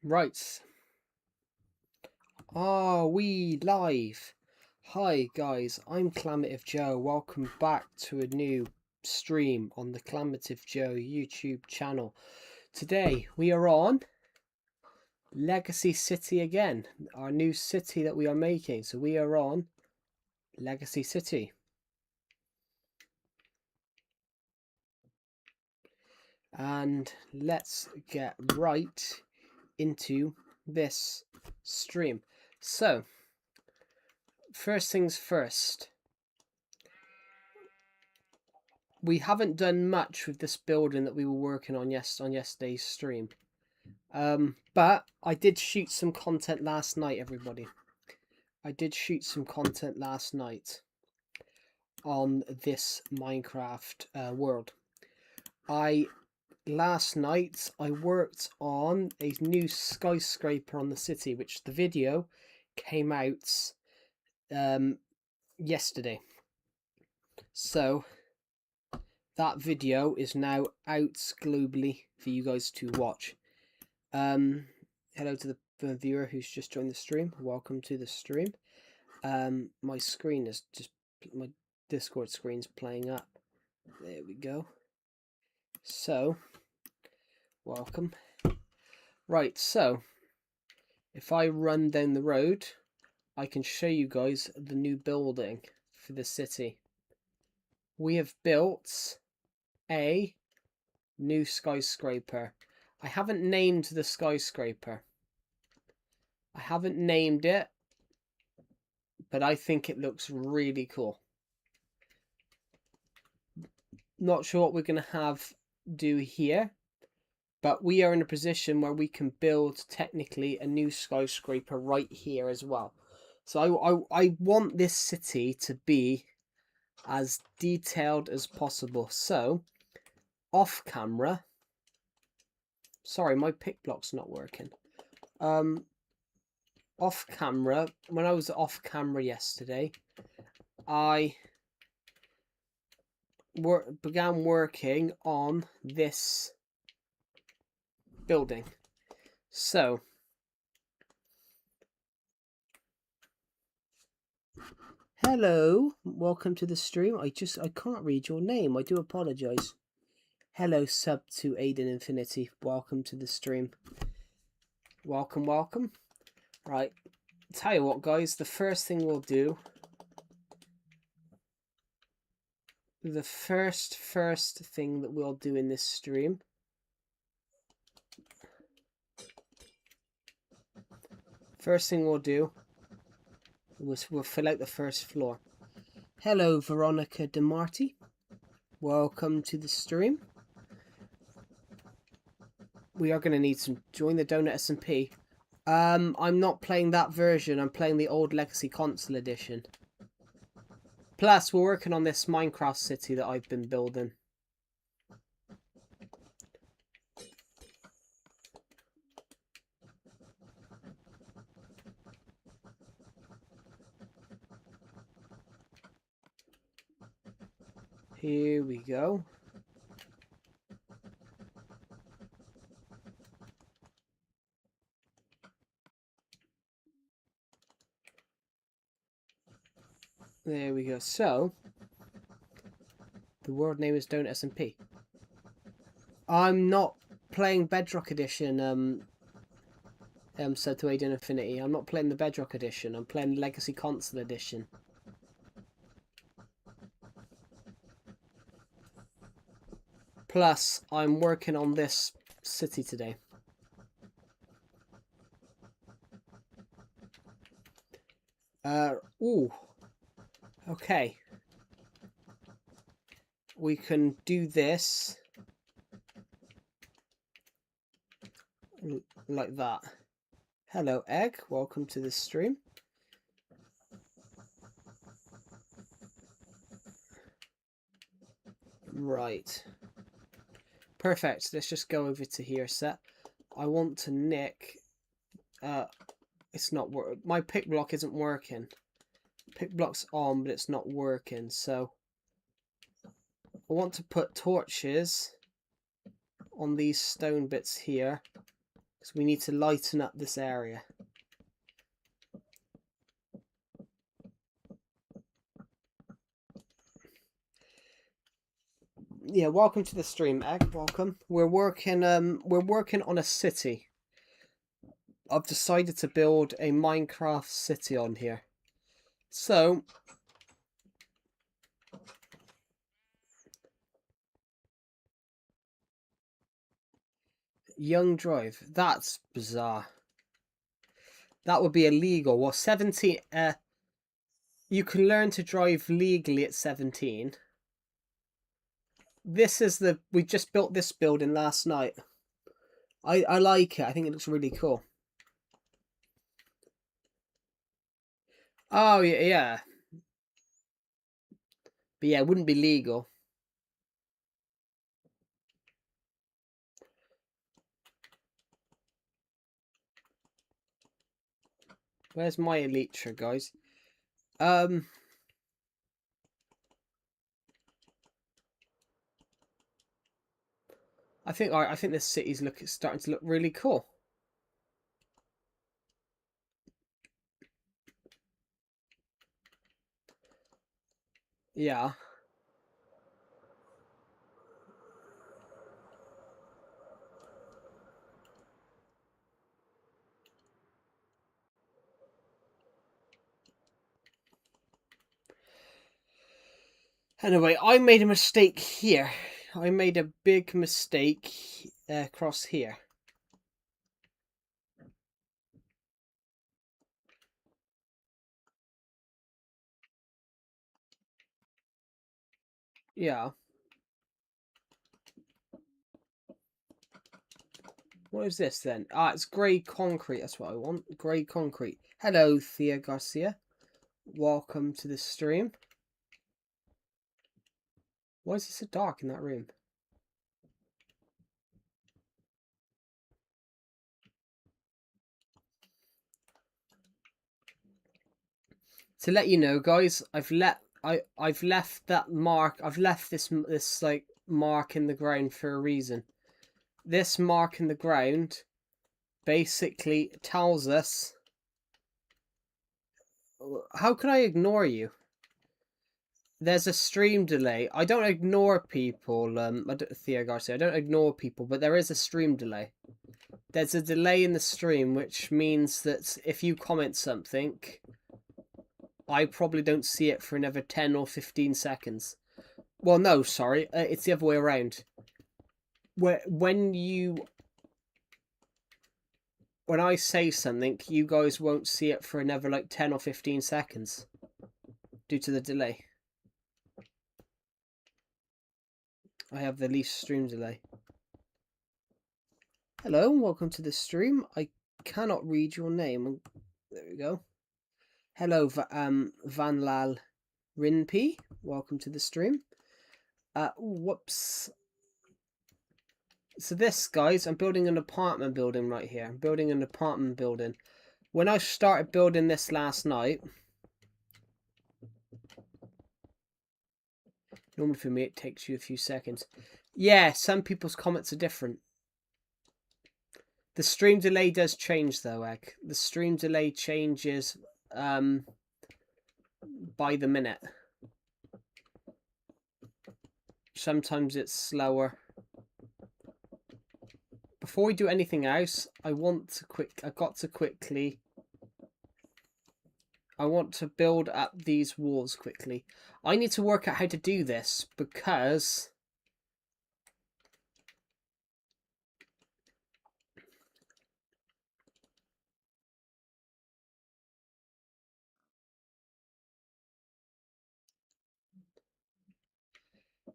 Right. Are we live? Hi guys, I'm Clamative Joe. Welcome back to a new stream on the Clamative Joe YouTube channel. Today we are on Legacy City again, our new city that we are making. So we are on Legacy City. And let's get right into this stream. So, first things first. We haven't done much with this building that we were working on yesterday's stream. But I did shoot some content last night, everybody. I did shoot some content last night on this Minecraft world. Last night I worked on a new skyscraper on the city, which the video came out yesterday. So that video is now out globally for you guys to watch. Hello to the viewer who's just joined the stream. Welcome to the stream. My screen is just, my Discord screen's playing up. There we go. So, welcome. Right, so if I run down the road, I can show you guys the new building for the city. We have built a new skyscraper. I haven't named the skyscraper. I haven't named it, but I think it looks really cool. Not sure what we're going to do here, but we are in a position where we can build technically a new skyscraper right here as well. So I want this city to be as detailed as possible. So off camera, sorry, my pick block's not working. Off camera, when I was off camera yesterday, I began working on this building. So hello, welcome to the stream. I can't read your name. I do apologize. Hello, sub to Aiden Infinity. Welcome to the stream. Welcome. Right, tell you what, guys. The first thing we'll do. The first thing that we'll do in this stream. First thing we'll do was we'll fill out the first floor. Hello, Veronica DeMarti. Welcome to the stream. We are going to need some. Join the Donut SMP. I'm not playing that version. I'm playing the old Legacy Console Edition. Plus, we're working on this Minecraft city that I've been building. Here we go. There we go. So, the world name is Donut SMP. I'm not playing Bedrock Edition, said to Aiden Infinity. I'm not playing the Bedrock Edition. I'm playing the Legacy Console Edition. Plus, I'm working on this city today. Ooh. Okay. We can do this like that. Hello, Egg. Welcome to the stream. Right. Perfect. Let's just go over to here, set. I want to nick... it's not working. My pick block isn't working. Pick block's on, but it's not working. So I want to put torches on these stone bits here Because we need to lighten up this area. Yeah, welcome to the stream, Egg. Welcome. We're working on a city. I've decided to build a Minecraft city on here. So Young Drive. That's bizarre. That would be illegal. Well, 17 you can learn to drive legally at 17. This is we just built this building last night. I like it. I think it looks really cool. Oh yeah, yeah. But yeah, it wouldn't be legal. Where's my elytra, guys? I think this city's starting to look really cool. Yeah. Anyway, I made a mistake here. I made a big mistake across here. Yeah. What is this then? Ah, it's grey concrete. That's what I want. Grey concrete. Hello, Thea Garcia. Welcome to the stream. Why is it so dark in that room? To let you know, guys, I've left that mark. I've left this like mark in the ground for a reason. This mark in the ground basically tells us. How can I ignore you? There's a stream delay. I don't ignore people. Theo Garcia. I don't ignore people, but there is a stream delay. There's a delay in the stream, which means that if you comment something, I probably don't see it for another 10 or 15 seconds. Well, no, sorry. It's the other way around. When I say something, you guys won't see it for another like 10 or 15 seconds due to the delay. I have the least stream delay. Hello, welcome to the stream. I cannot read your name. There we go. Hello, Vanlal Rinpi. Welcome to the stream. Whoops. So this, guys, I'm building an apartment building right here. I'm building an apartment building. When I started building this last night, normally for me it takes you a few seconds. Yeah, some people's comments are different. The stream delay does change though, Egg. The stream delay changes by the minute. Sometimes it's slower. Before we do anything else, I want to build up these walls quickly. I need to work out how to do this because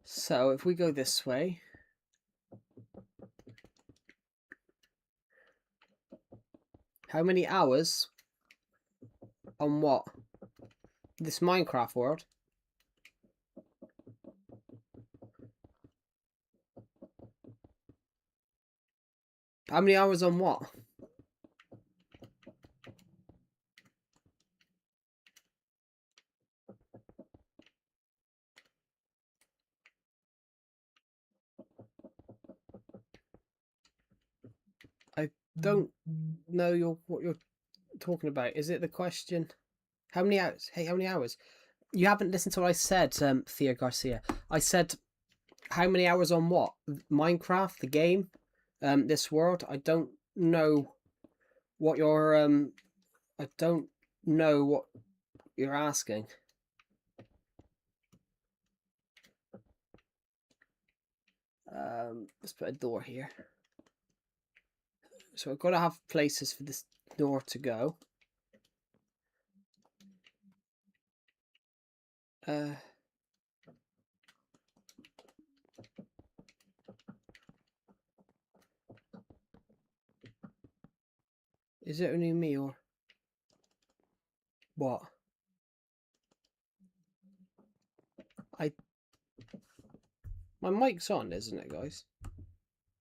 so if we go this way, how many hours on what? This Minecraft world? How many hours on what? don't know what you're talking about. Is it the question? How many hours? Hey, how many hours? You haven't listened to what I said, Thea Garcia. I said how many hours on what? Minecraft, the game, this world. I don't know what you're I don't know what you're asking. Let's put a door here. So I've got to have places for this door to go. Is it only me or what? My mic's on, isn't it, guys?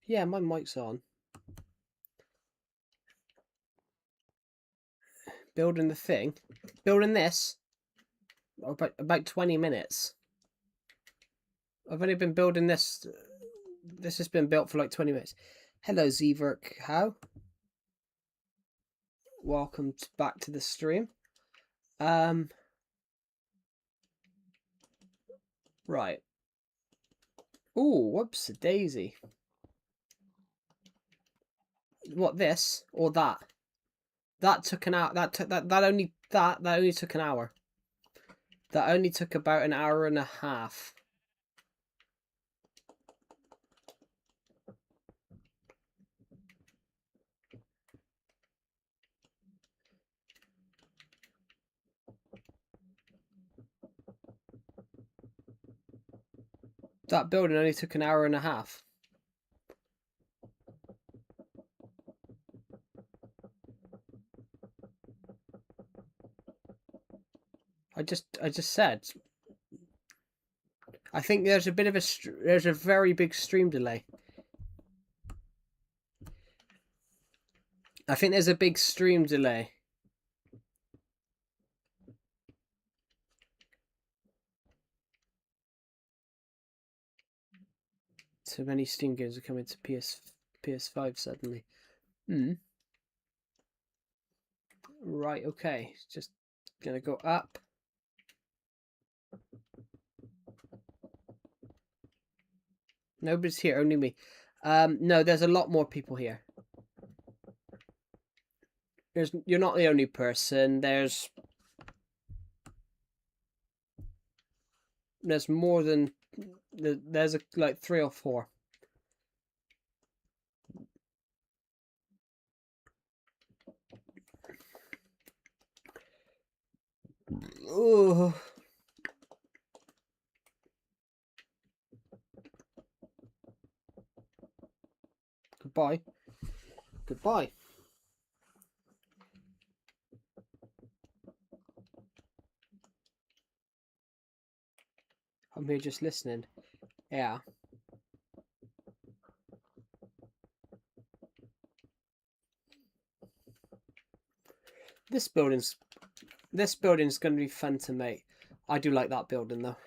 Yeah, my mic's on. Building the thing. Building this. About 20 minutes. I've only been building this. This has been built for like 20 minutes. Hello, Zverk. How? Welcome back to the stream. Right. Ooh, whoops, a daisy. What, this or that? That took an hour. That only took an hour. That only took about an hour and a half. That building only took an hour and a half. I just said. I think there's a bit of there's a very big stream delay. I think there's a big stream delay. So many Steam games are coming to PS5 suddenly. Right, okay. Just gonna go up. Nobody's here, only me. No, there's a lot more people here. You're not the only person. There's more than there's like 3 or 4. Oh. Goodbye. Goodbye. I'm here just listening. Yeah. This building's going to be fun to make. I do like that building though.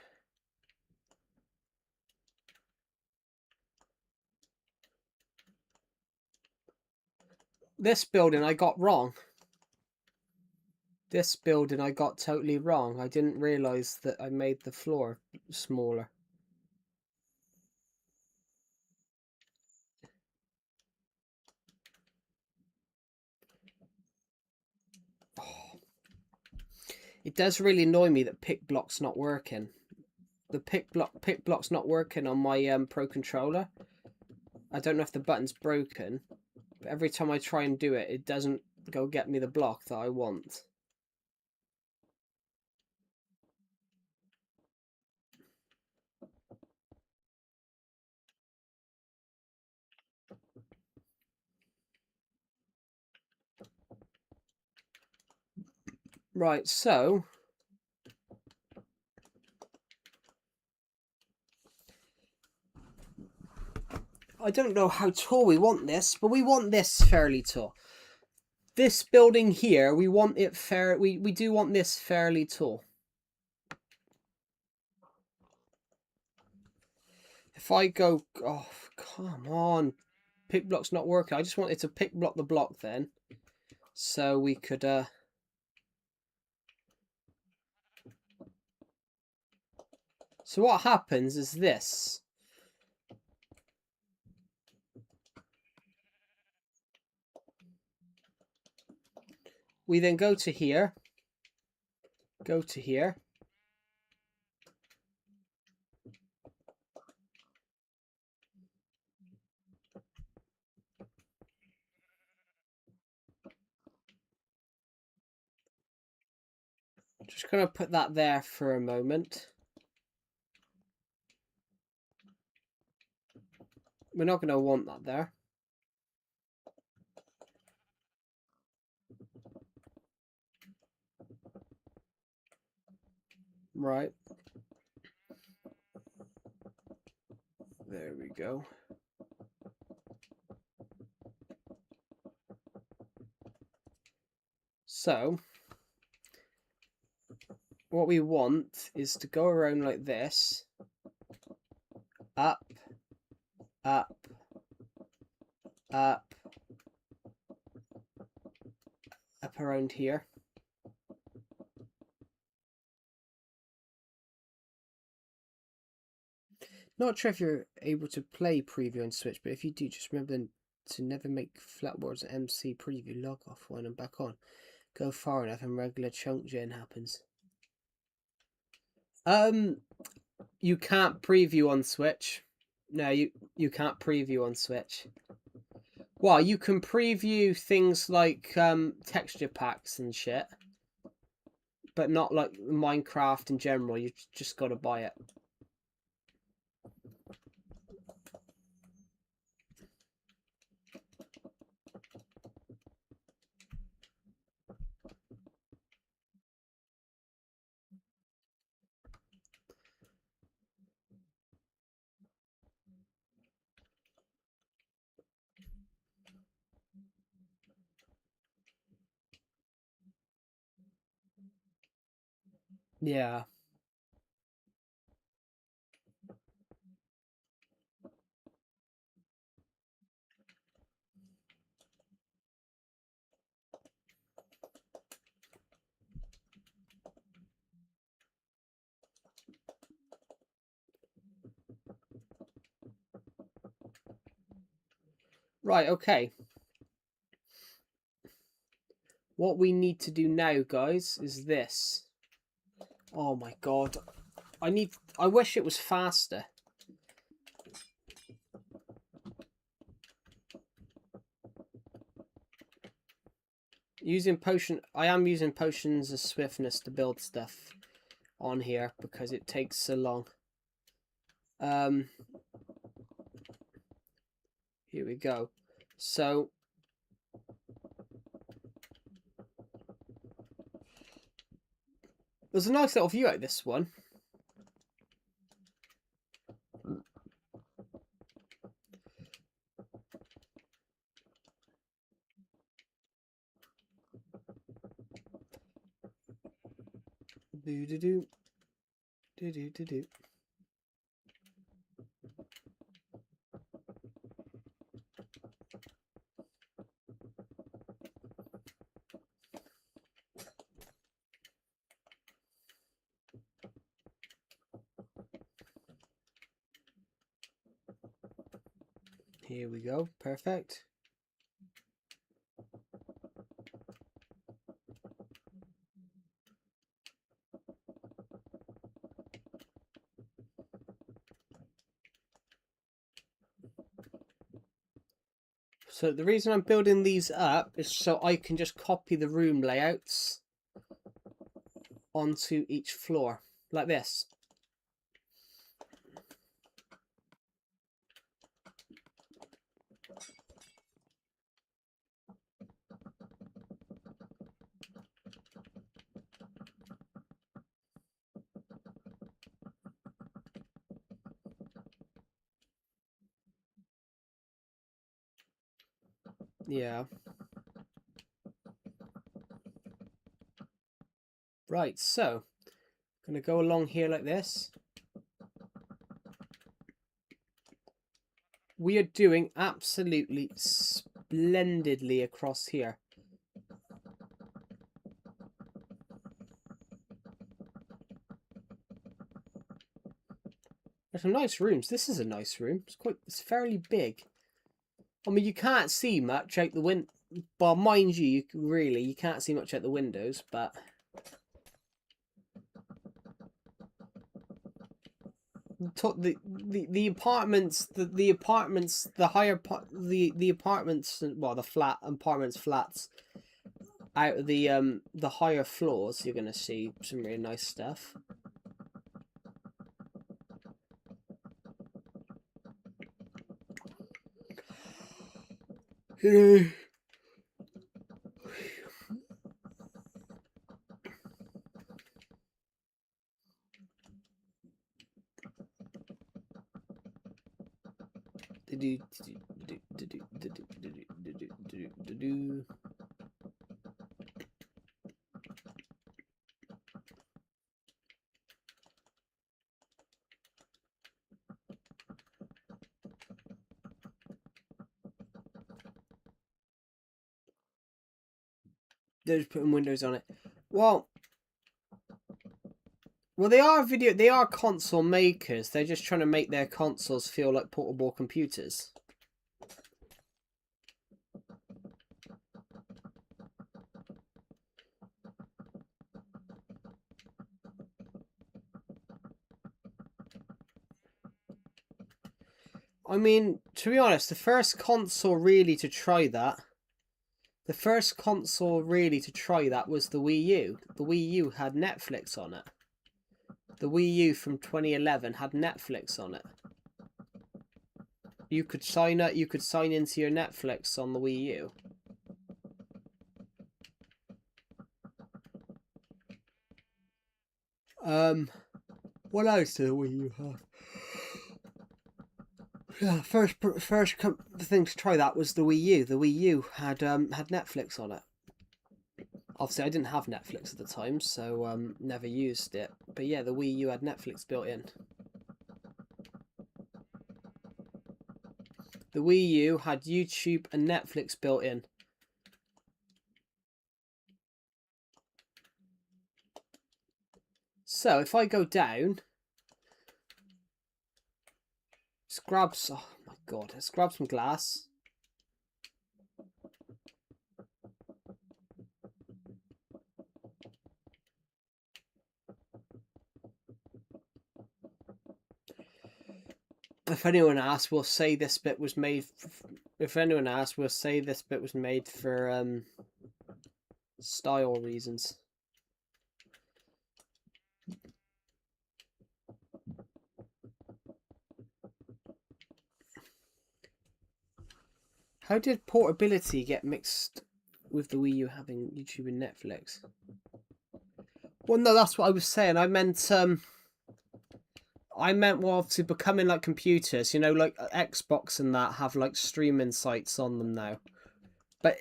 This building I got wrong. This building I got totally wrong. I didn't realize that I made the floor smaller. Oh. It does really annoy me that pick block's not working. The pick block's not working on my Pro controller. I don't know if the button's broken, but every time I try and do it, it doesn't go get me the block that I want. Right, so I don't know how tall we want this, but we want this fairly tall. This building here, we want it we do want this fairly tall. If I go, oh, come on. pick block's not working. I just wanted to pick block the block then, so we could so what happens is this. We then go to here. Go to here. Just going to put that there for a moment. We're not going to want that there. Right. There we go. So, what we want is to go around like this. Up, up, up, up around here. Not sure if you're able to play preview on Switch, but if you do, just remember to never make flatboards MC preview. Log off when I'm back on. Go far enough and regular chunk gen happens. You can't preview on Switch. No, you can't preview on Switch. Well, you can preview things like texture packs and shit, but not like Minecraft in general. You just got to buy it. Yeah. Right, okay. What we need to do now, guys, is this. Oh my god. I wish it was faster. I am using potions of swiftness to build stuff on here because it takes so long. Here we go. So there's a nice little view out of this one. Do-do-do. Do-do-do-do. Here we go. Perfect. So the reason I'm building these up is so I can just copy the room layouts onto each floor, like this. Yeah. Right, so I'm going to go along here like this. we are doing absolutely splendidly across here. There's some nice rooms. This is a nice room. It's fairly big. I mean, you can't see much out the window. Well, mind you, you can't see much out the windows, but the apartments, the apartments, the higher part, the apartments, well, the flats out of the higher floors, you're gonna see some really nice stuff. They're just putting windows on it. Well, they are console makers. They're just trying to make their consoles feel like portable computers. I mean, to be honest, the first console really to try that was the Wii U. The Wii U had Netflix on it. The Wii U from 2011 had Netflix on it. You could sign into your Netflix on the Wii U. What else did the Wii U have? Yeah, first thing to try that was the Wii U. The Wii U had Netflix on it. Obviously, I didn't have Netflix at the time, so never used it. But yeah, the Wii U had Netflix built in. The Wii U had YouTube and Netflix built in. So if I go down, oh my god, let's grab some glass. If anyone asks, we'll say this bit was made. If anyone asks, we'll say this bit was made for style reasons. How did portability get mixed with the Wii U having YouTube and Netflix? Well, no, that's what I was saying. I meant well, obviously becoming like computers, you know, like Xbox and that have like streaming sites on them now. But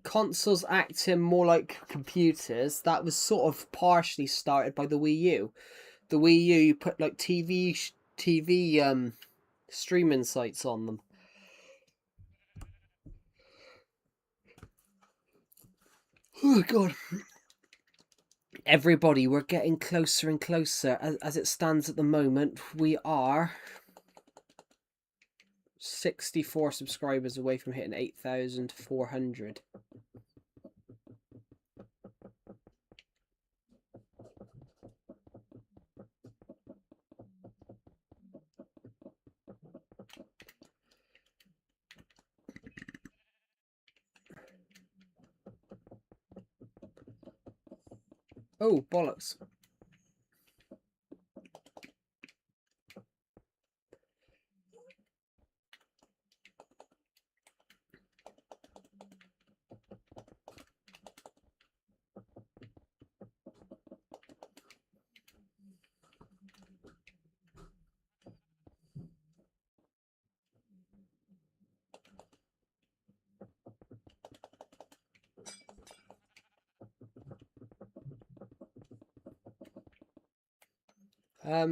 consoles acting more like computers, that was sort of partially started by the Wii U. The Wii U, you put like TV streaming sites on them. Oh god. Everybody, we're getting closer and closer. As it stands at the moment, we are 64 subscribers away from hitting 8,400. Oh, bollocks.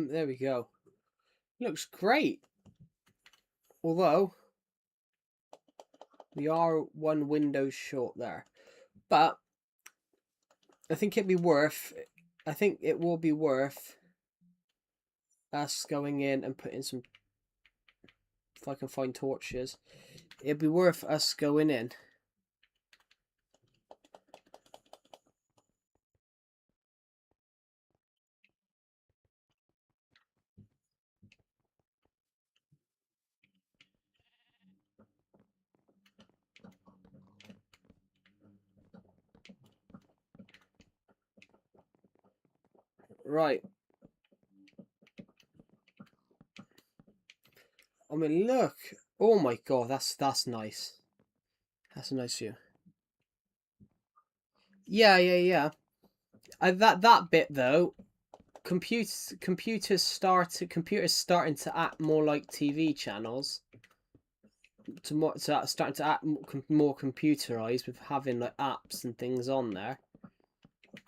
There we go. Looks great. Although we are one window short there. But I think it'd be worth, I think it will be worth us going in and putting some, if I can find torches, it'd be worth us going in. Right. I mean, look. Oh my god, that's nice. That's a nice view. Yeah. That bit though, computers starting to act more like TV channels. Starting to act more computerized with having like apps and things on there.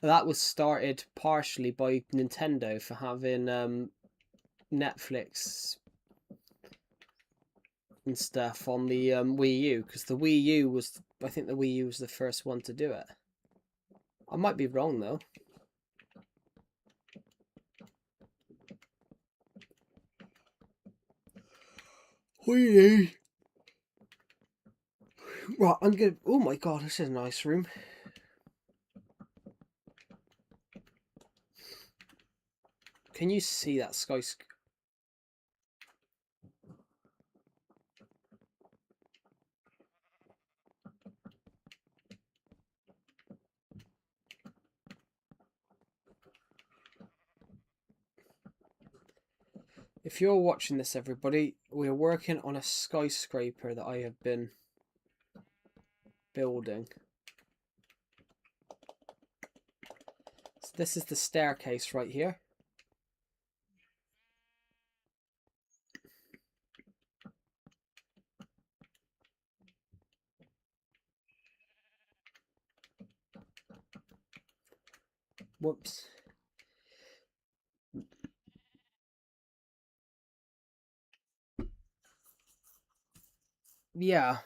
That was started partially by Nintendo for having Netflix and stuff on the Wii U, because the Wii U was, I think the Wii U was the first one to do it. I might be wrong though. Wii U. Right, I'm gonna. Oh my god, this is a nice room. Can you see that skyscraper? If you're watching this, everybody, we're working on a skyscraper that I have been building. So this is the staircase right here. Whoops. Yeah.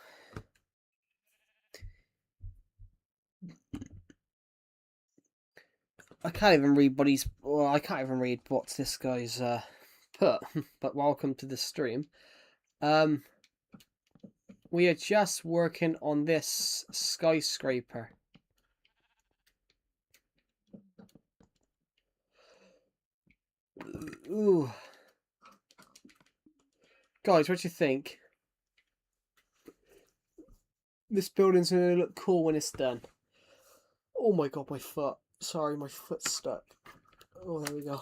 I can't even read what he's. Well, I can't even read what this guy's put. But welcome to the stream. We are just working on this skyscraper. Ooh. Guys, what do you think? This building's gonna look cool when it's done. Oh my god, my foot. Sorry, my foot's stuck. Oh, there we go.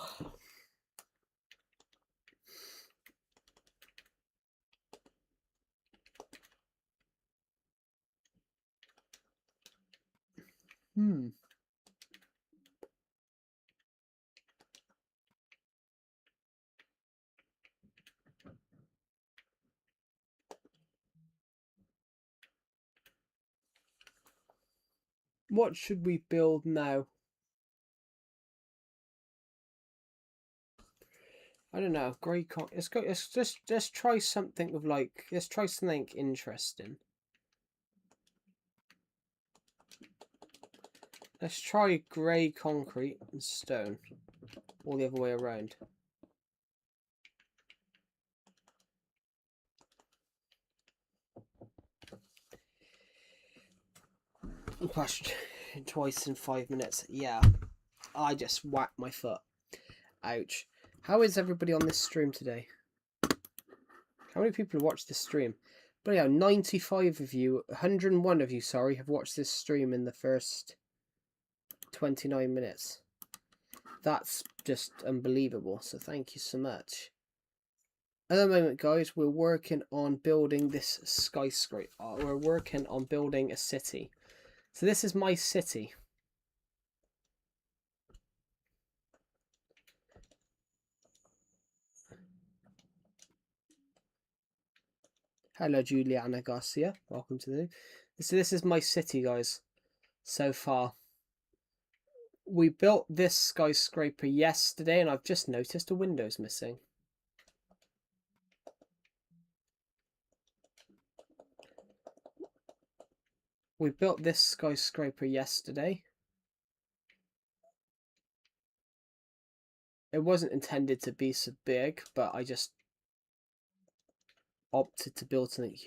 What should we build now? I don't know. Grey con. Let's just try something with like. Let's try something interesting. Let's try grey concrete and stone, or the other way around. Question twice in 5 minutes. Yeah, I just whacked my foot. Ouch. How is everybody on this stream today? How many people watch this stream? But yeah, 95 of you, 101 of you, sorry, have watched this stream in the first 29 minutes. That's just unbelievable, so thank you so much. At the moment, guys, we're working on building this skyscraper. We're working on building a city. So this is my city. Hello, Juliana Garcia. Welcome to the... So this is my city, guys, so far. We built this skyscraper yesterday, and I've just noticed a window's missing. We built this skyscraper yesterday. It wasn't intended to be so big, but I just opted to build something.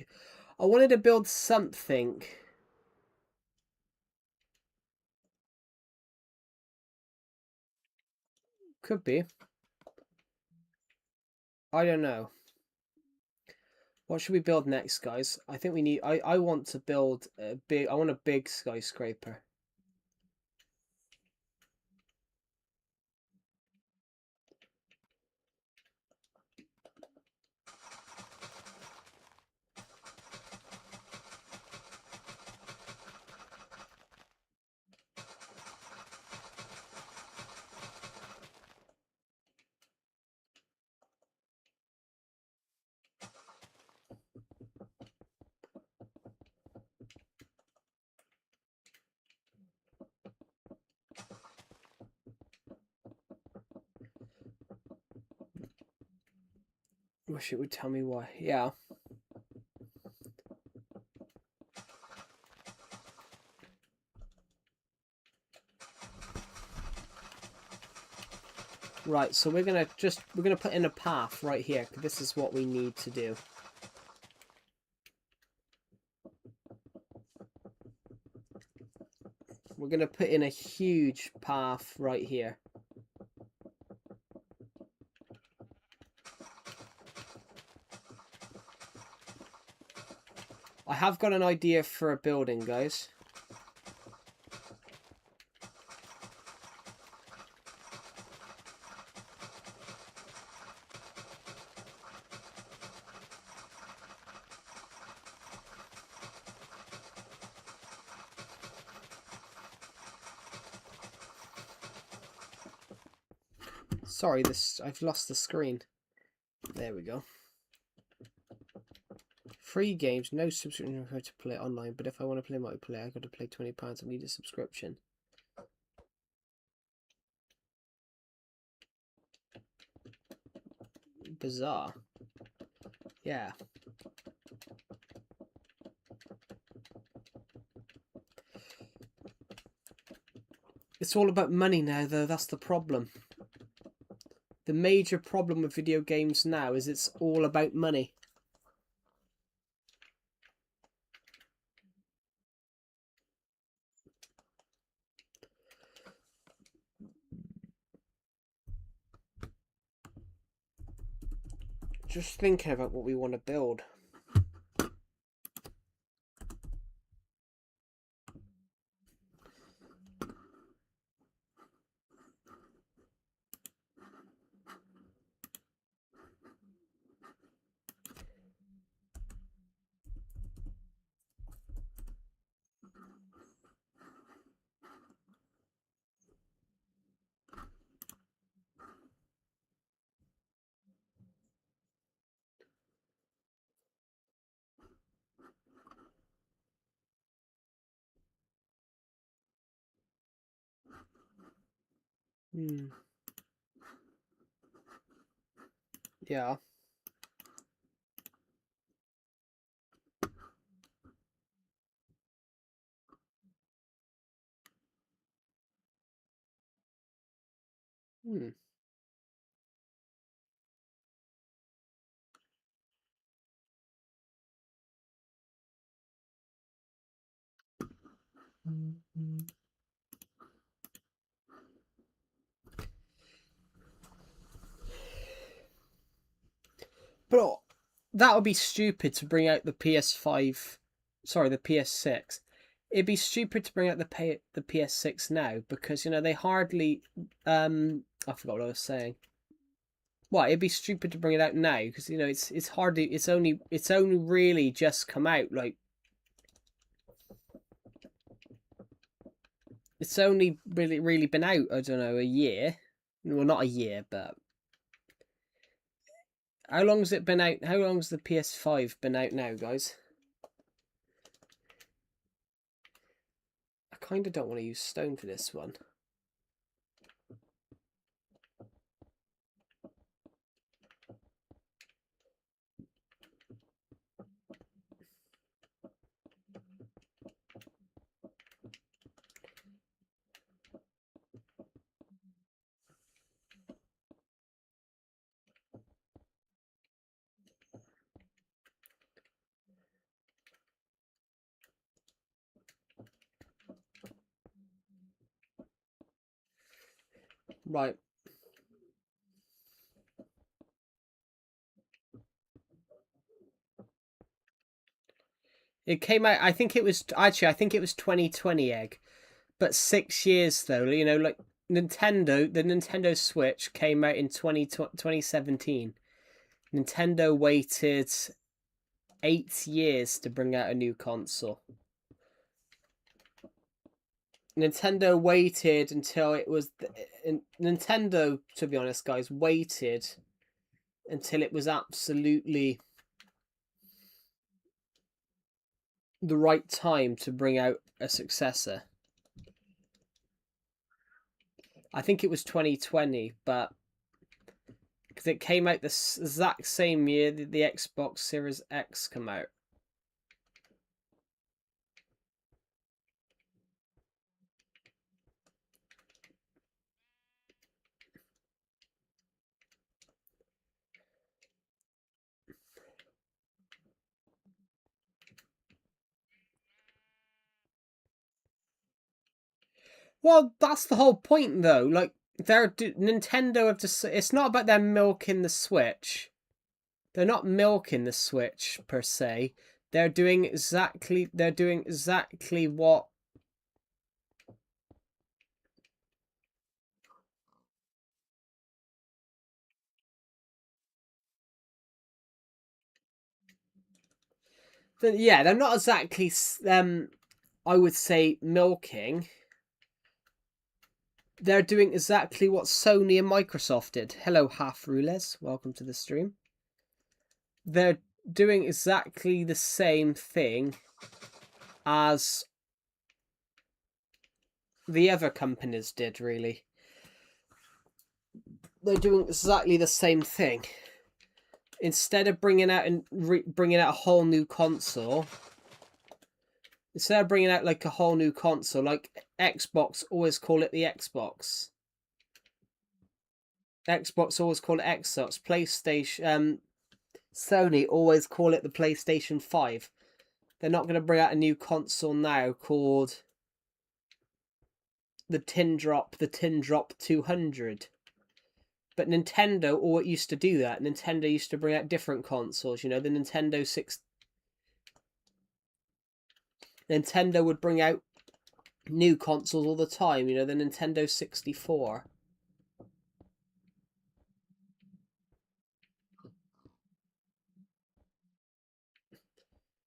I wanted to build something. Could be. I don't know. What should we build next, guys? I think we need... I want to build a big... I want a big skyscraper. Wish it would tell me why. Yeah. Right, so we're gonna put in a path right here. This is what we need to do. We're gonna put in a huge path right here. I have got an idea for a building, guys. Sorry, I've lost the screen. There we go. Free games, no subscription to play online, but if I want to play multiplayer, I've got to pay £20. I need a subscription. Bizarre. Yeah. It's all about money now, though. That's the problem. The major problem with video games now is it's all about money. Just thinking about what we want to build. Yeah. But that would be stupid to bring out the PS5. Sorry, the PS6. It'd be stupid to bring out the PS6 now because, you know, they hardly... I forgot what I was saying. Well, it'd be stupid to bring it out now because, you know, it's hardly... It's only really just come out, like... It's only really been out, I don't know, a year. Well, not a year, but... How long has it been out? How long's the PS5 been out now, guys? I kind of don't want to use stone for this one. Right. It came out, I think it was, actually, I think it was 2020 egg. But 6 years though, you know, like Nintendo, the Nintendo Switch came out in 2017. Nintendo waited 8 years to bring out a new console. Nintendo waited until it was Nintendo, to be honest, guys, waited until it was absolutely the right time to bring out a successor. I think it was 2020, but because it came out the exact same year that the Xbox Series X came out. Well, that's the whole point, though. Like, Nintendo have just. It's not about them milking the Switch. They're not milking the Switch per se. They're doing exactly. They're doing exactly what. Yeah, they're not exactly. I would say milking. They're doing exactly what Sony and Microsoft did. Hello, Half Rules. Welcome to the stream. They're doing exactly the same thing as the other companies did, really. They're doing exactly the same thing. Instead of bringing out a whole new console, instead of bringing out like a whole new console, like Xbox always call it the Xbox. Xbox always call it Xbox. PlayStation, Sony always call it the PlayStation 5. They're not going to bring out a new console now called the Tin Drop 200. But Nintendo, or it used to do that. Nintendo used to bring out different consoles. You know, the Nintendo 6. Nintendo would bring out new consoles all the time. You know, the Nintendo 64.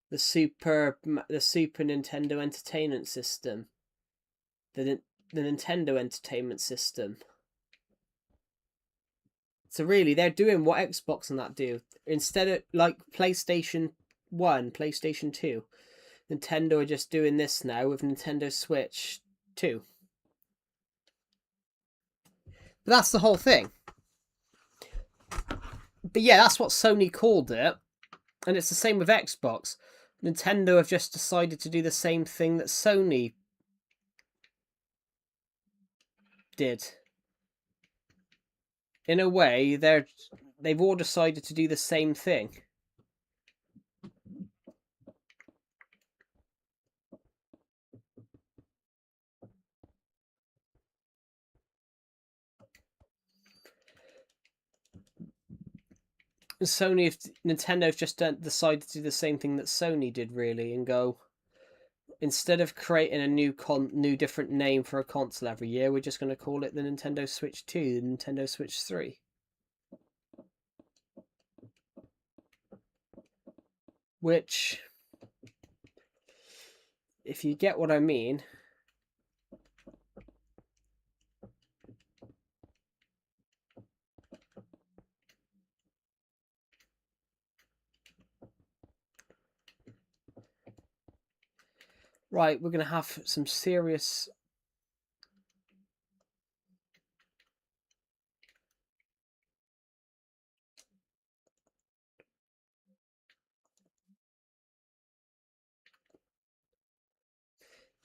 The Super Nintendo Entertainment System. The Nintendo Entertainment System. So really, they're doing what Xbox and that do. Instead of like PlayStation 1, PlayStation 2, Nintendo are just doing this now with Nintendo Switch 2. But that's the whole thing. But yeah, that's what Sony called it. And it's the same with Xbox. Nintendo have just decided to do the same thing that Sony did. In a way, they've all decided to do the same thing. Nintendo have just decided to do the same thing that Sony did, really, and go, instead of creating a new different name for a console every year, we're just going to call it the Nintendo Switch 2, the Nintendo Switch 3. Which, if you get what I mean, right, we're going to have some serious.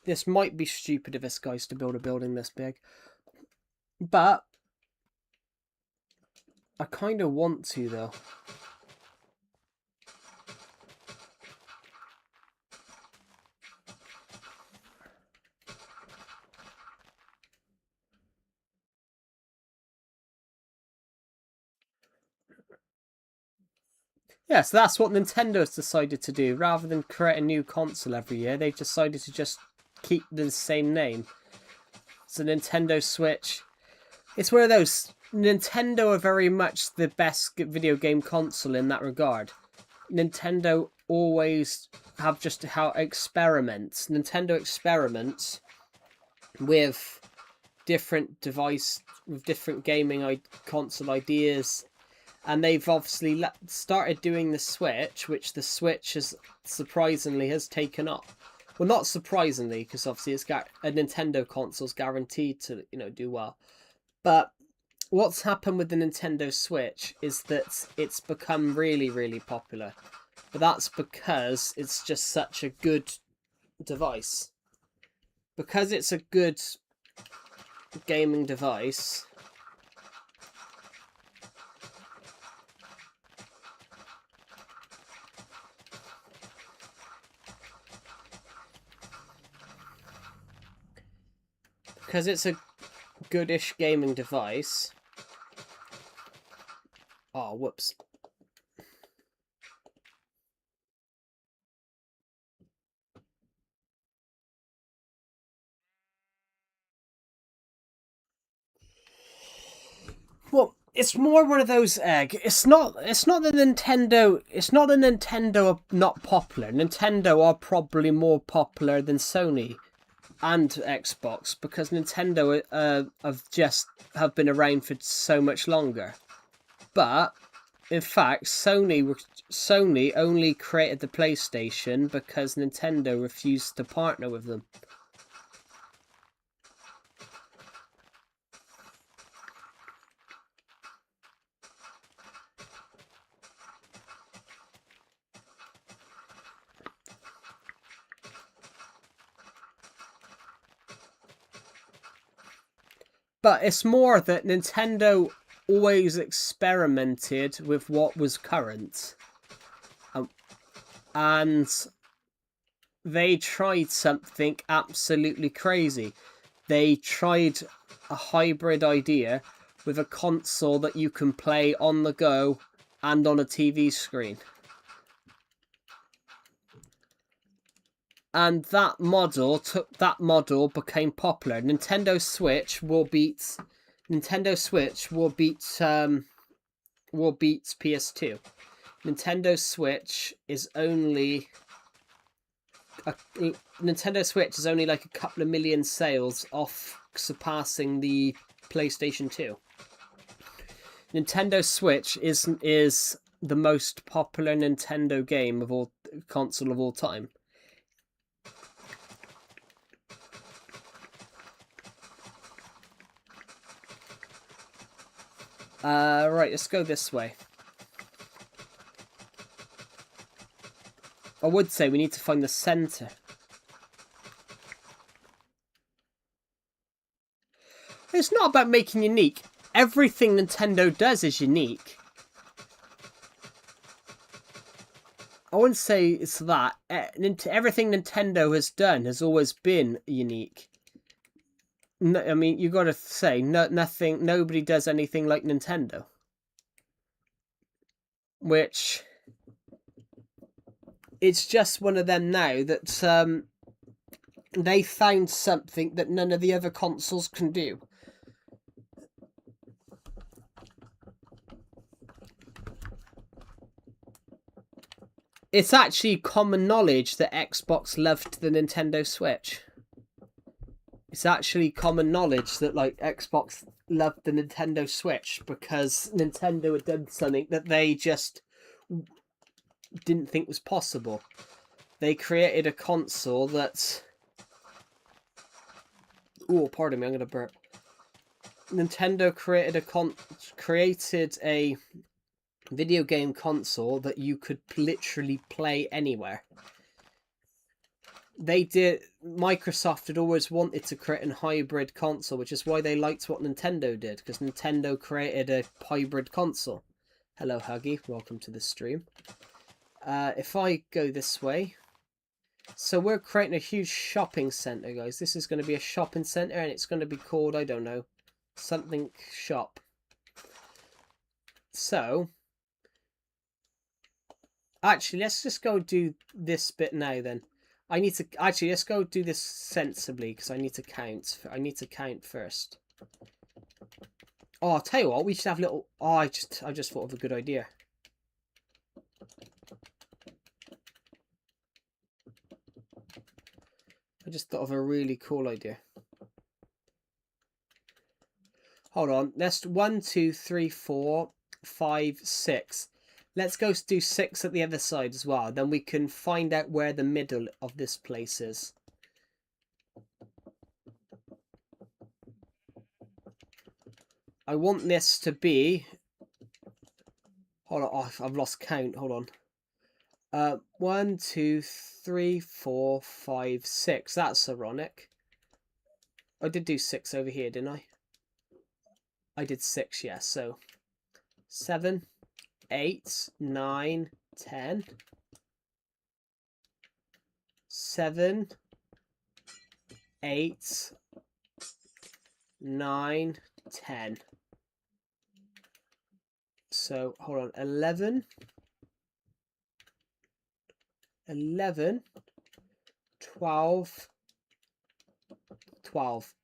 This might be stupid of us guys to build a building this big, but I kind of want to, though. Yeah, so that's what Nintendo's decided to do. Rather than create a new console every year, they've decided to just keep the same name. So Nintendo Switch. It's one of those. Nintendo are very much the best video game console in that regard. Nintendo always have just how experiments. Nintendo experiments with different with different gaming console ideas. And they've obviously started doing the Switch, which the Switch surprisingly has taken up. Well, not surprisingly, because obviously it's got a Nintendo console's guaranteed to do well. But what's happened with the Nintendo Switch is that it's become really, really popular. But that's because it's just such a good device. Because it's a good gaming device. Because it's a goodish gaming device. Oh, whoops. Well, it's more one of those It's not the Nintendo. It's not the Nintendo are not popular. Nintendo are probably more popular than Sony and Xbox because Nintendo have been around for so much longer. But in fact, Sony only created the PlayStation because Nintendo refused to partner with them. But it's more that Nintendo always experimented with what was current. And they tried something absolutely crazy. They tried a hybrid idea with a console that you can play on the go and on a TV screen. And that model became popular. Nintendo Switch will beat PS2. Nintendo Switch is only like a couple of million sales off console the PlayStation 2. Nintendo Switch is the most popular Nintendo game of all console of all time. Right, let's go this way. I would say we need to find the center. It's not about making unique. Everything Nintendo does is unique. I wouldn't say it's that. Everything Nintendo has done has always been unique. No, I mean, you got to say nobody does anything like Nintendo. Which it's just one of them now that they found something that none of the other consoles can do. It's actually common knowledge that Xbox loved the Nintendo Switch. It's actually common knowledge that Xbox loved the Nintendo Switch because Nintendo had done something that they just didn't think was possible. They created a console that... Oh, pardon me, I'm going to burp. Nintendo created a video game console that you could literally play anywhere. Microsoft had always wanted to create a hybrid console, which is why they liked what Nintendo did, because Nintendo created a hybrid console. Hello, Huggy. Welcome to the stream. If I go this way... So we're creating a huge shopping centre, guys. This is going to be a shopping centre, and it's going to be called, I don't know, something shop. So... Actually, let's just go do this bit now then. I need to... Actually, let's go do this sensibly because I need to count. I need to count first. Oh, I'll tell you what. We should have little... Oh, I just thought of a good idea. I just thought of a really cool idea. Hold on. Let's 1, 2, 3, 4, 5, 6. Let's go do 6 at the other side as well. Then we can find out where the middle of this place is. I want this to be... Hold on. Oh, I've lost count. Hold on. 1, 2, 3, 4, 5, 6. That's ironic. I did do 6 over here, didn't I? I did 6, yes. So 7, 8, 9, 10. 7, 8, 9, 10. So hold on, 11, 12, 12.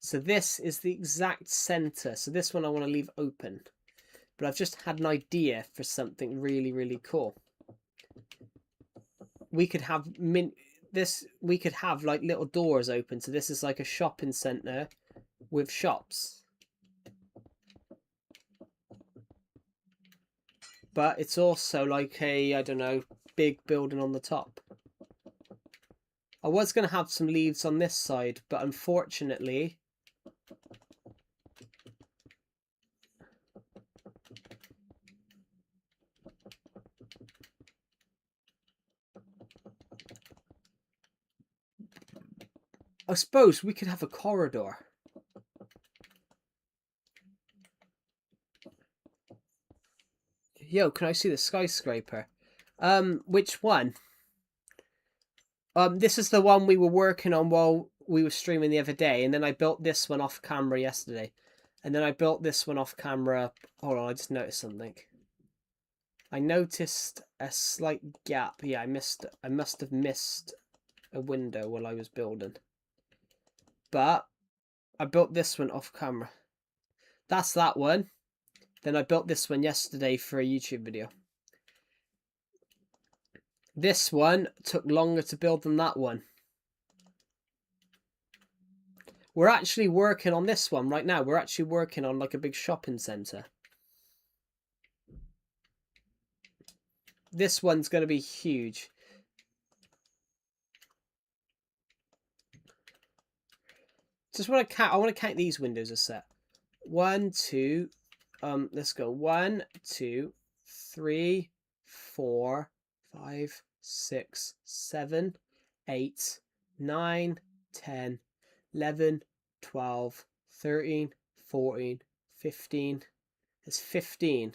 So this is the exact center. So this one I want to leave open. But I've just had an idea for something really, really cool. We could have we could have like little doors open. So this is like a shopping center with shops. But it's also like a, I don't know, big building on the top. I was going to have some leaves on this side, but unfortunately... I suppose we could have a corridor. Yo, can I see the skyscraper? Which one? This is the one we were working on while we were streaming the other day, and then I built this one off camera yesterday. And then I built this one off camera. Hold on, I just noticed something. I noticed a slight gap. Yeah, I must have missed a window while I was building. But I built this one off camera. That's that one. Then I built this one yesterday for a YouTube video. This one took longer to build than that one. We're actually working on this one right now. We're actually working on like a big shopping centre. This one's going to be huge. Just want to count. I want to count these windows a set. 1, 2. Let's go. 1, 2, 3, 4, 5, 6, 7, 8, 9, 10, 11, 12, 13, 14, 15. There's 15.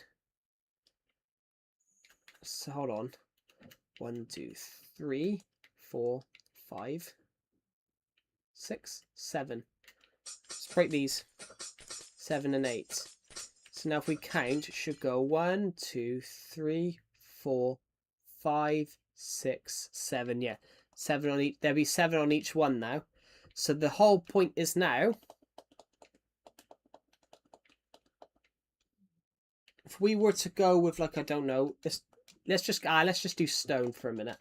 So hold on. 1, 2, 3, 4, 5, 6, 7. Let's break these. 7 and 8. So now if we count, it should go 1, 2, 3, 4, 5, 6, 7. Yeah, 7 on each. There'll be 7 on each one now. So the whole point is now, if we were to go with like, I don't know, let's just do stone for a minute.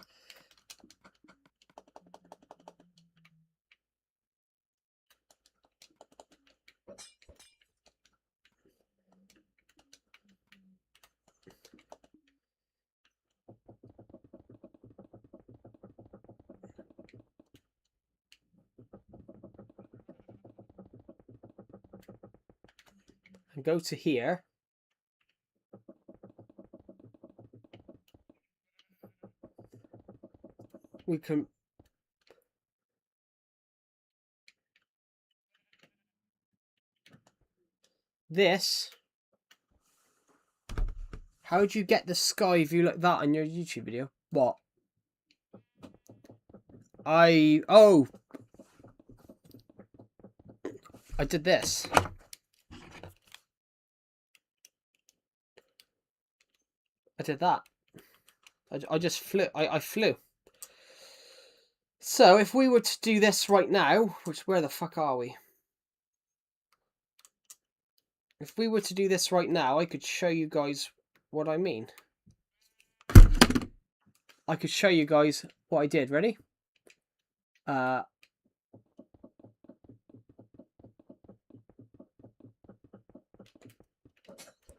And go to here. We can... This... How'd you get the sky view like that on your YouTube video? What? Oh! I did this. I did that. I just flew. I flew. So if we were to do this right now, where the fuck are we? If we were to do this right now, I could show you guys what I mean. I could show you guys what I did. Ready? I'm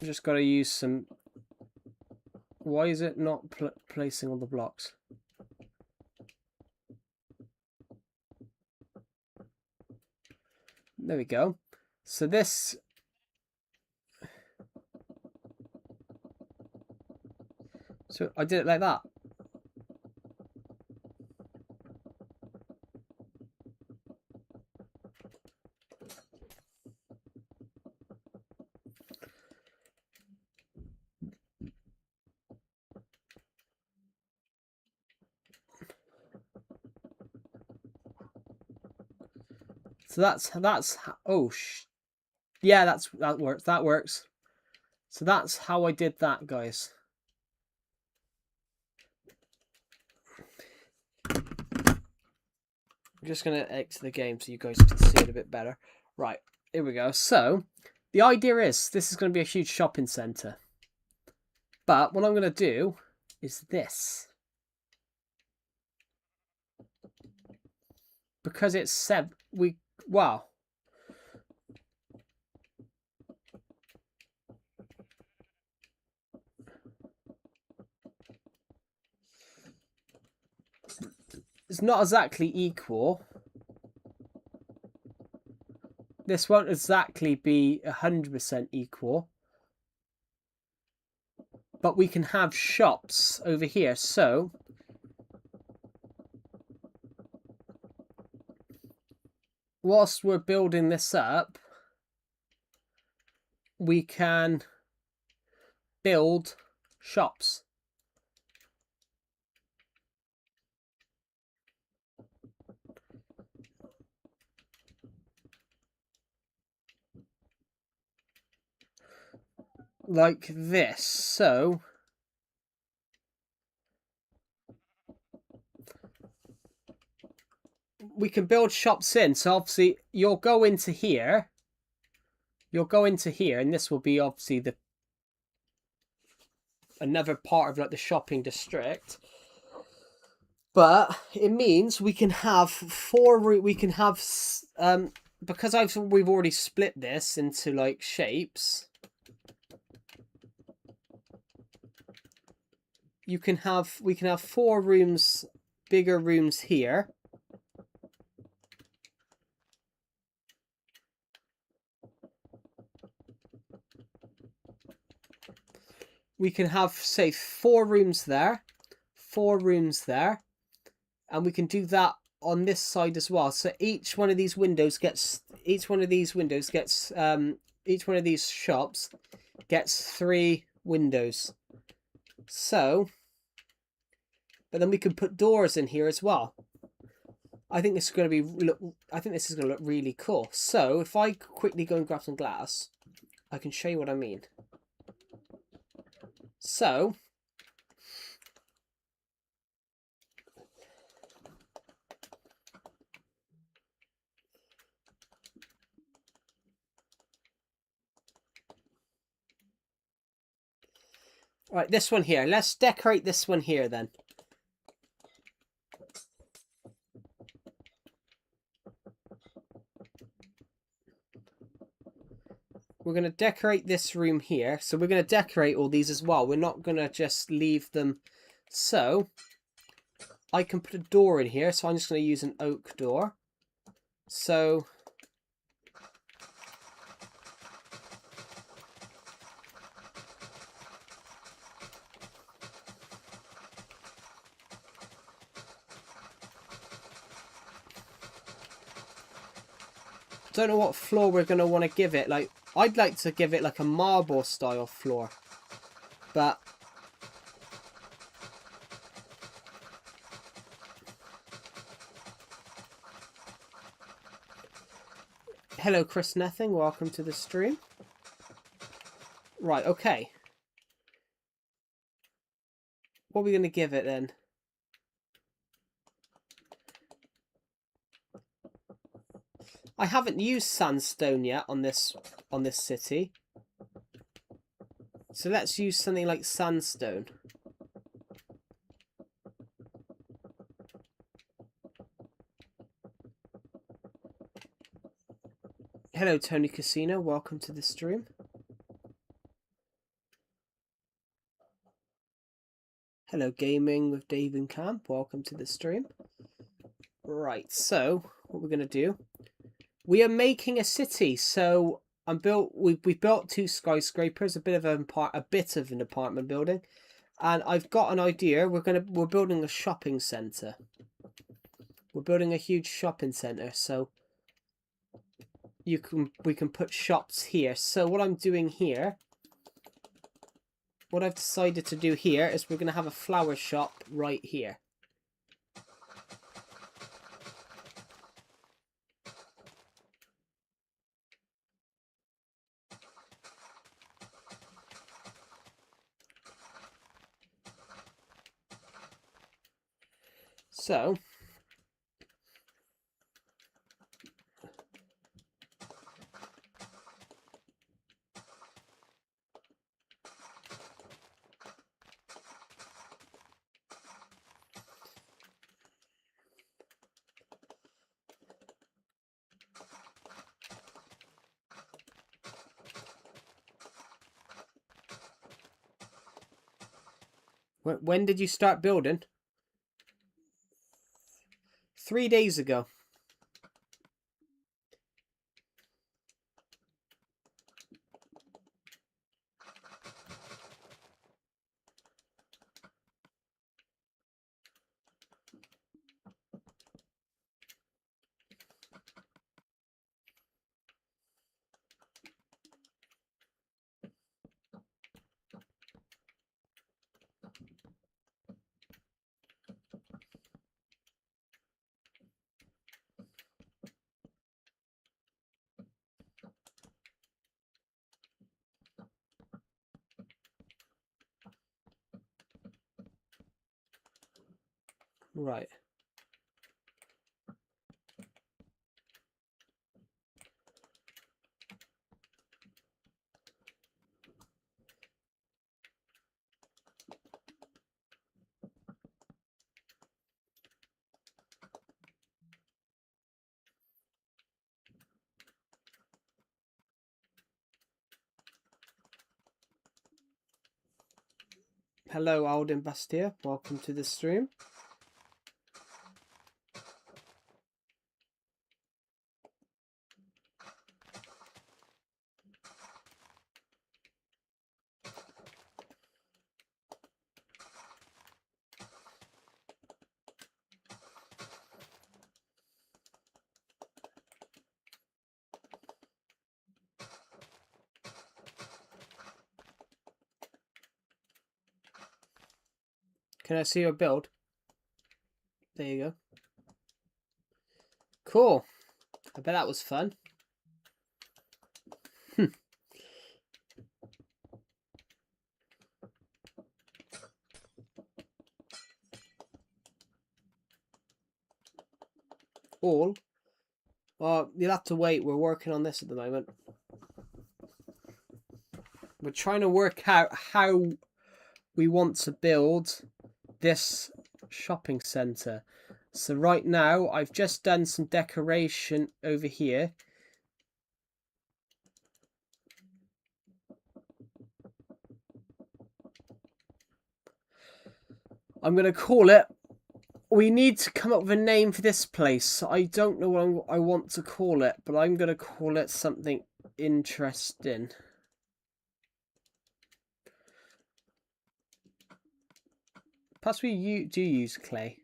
just got to use some... Why is it not placing all the blocks? There we go. So this... So I did it like that. So that's oh yeah, that works. So that's how I did that, guys. I'm just gonna exit the game so you guys can see it a bit better. Right, here we go. So the idea is this is going to be a huge shopping centre, but what I'm going to do is this. Because it's said wow. It's not exactly equal. This won't exactly be 100% equal. But we can have shops over here. So whilst we're building this up, we can build shops. Like this. So we can build shops in. So obviously you'll go into here. You'll go into here, and this will be obviously another part of like the shopping district. But it means we can have because we've already split this into like shapes. We can have 4 rooms, bigger rooms here. We can have, say, 4 rooms there, 4 rooms there, and we can do that on this side as well. So each one of these shops gets 3 windows. So, but then we can put doors in here as well. I think this is going to look really cool. So if I quickly go and grab some glass, I can show you what I mean. So right, this one here. Let's decorate this one here then. We're going to decorate this room here. So we're going to decorate all these as well. We're not going to just leave them. So I can put a door in here. So I'm just going to use an oak door. So don't know what floor we're going to want to give it. Like, I'd like to give it like a marble style floor. But hello, Chris Nothing. Welcome to the stream. Right, okay. What are we going to give it then? I haven't used sandstone yet on this city. So let's use something like sandstone. Hello, Tony Casino. Welcome to the stream. Hello, Gaming with Dave and Camp. Welcome to the stream. Right, so what we're going to do, we are making a city. So we built 2 skyscrapers, a bit of an apartment building, and I've got an idea. We're building a shopping center. We're building a huge shopping center, so we can put shops here. So what I'm doing here, what I've decided to do here is we're going to have a flower shop right here. So when did you start building? 3 days ago. Right. Hello, Alden Bastia. Welcome to the stream. Can I see your build? There you go. Cool. I bet that was fun. All? Well, you'll have to wait. We're working on this at the moment. We're trying to work out how we want to build this shopping center. So right now, I've just done some decoration over here. I'm going to call it... We need to come up with a name for this place. I don't know what I want to call it, but I'm going to call it something interesting. Plus, we do use clay.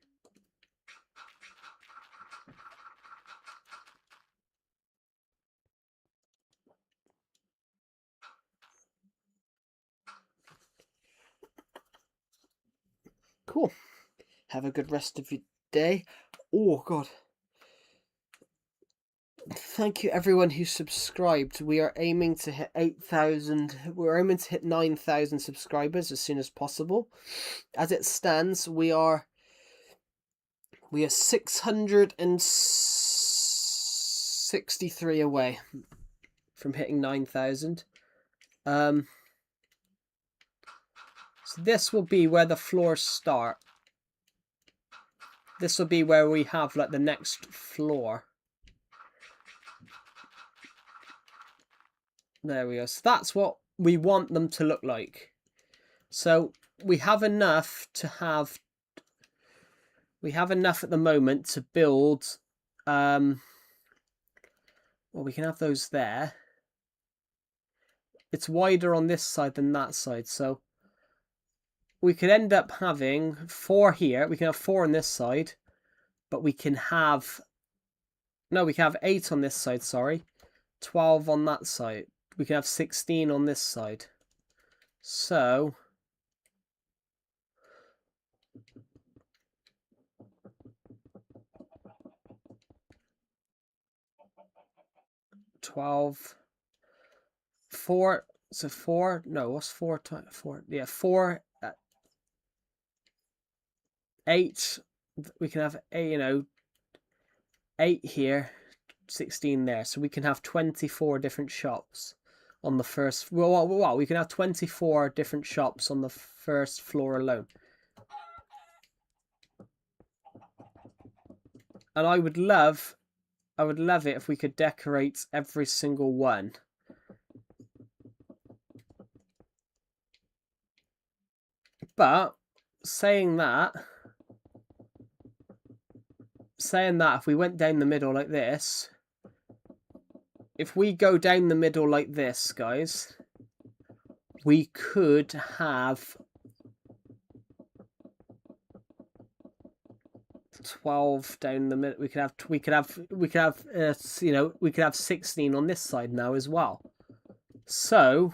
Cool. Have a good rest of your day. Oh, God. thank you everyone who subscribed. We are aiming to hit 8,000. We're aiming to hit 9,000 subscribers as soon as possible. As it stands, we are 663 away from hitting 9,000. So this will be where the floors start. This will be where we have like the next floor. There we go. So that's what we want them to look like. So we have enough to have. We have enough at the moment to build. Well, we can have those there. It's wider on this side than that side, so we could end up having 4 here. We can have 4 on this side, but we can have... No, we can have 8 on this side, sorry. 12 on that side. We can have 16 on this side. So... 12... 4... So 4... No, what's 4 times 4? Yeah, 4... 8... We can have, you know, 8 here, 16 there. So we can have 24 different shops on the first... Well, we can have 24 different shops on the first floor alone. And I would love it if we could decorate every single one. But saying that, if we went down the middle like this, if we go down the middle like this, guys, we could have 12 down the middle. We could have you know, we could have 16 on this side now as well. So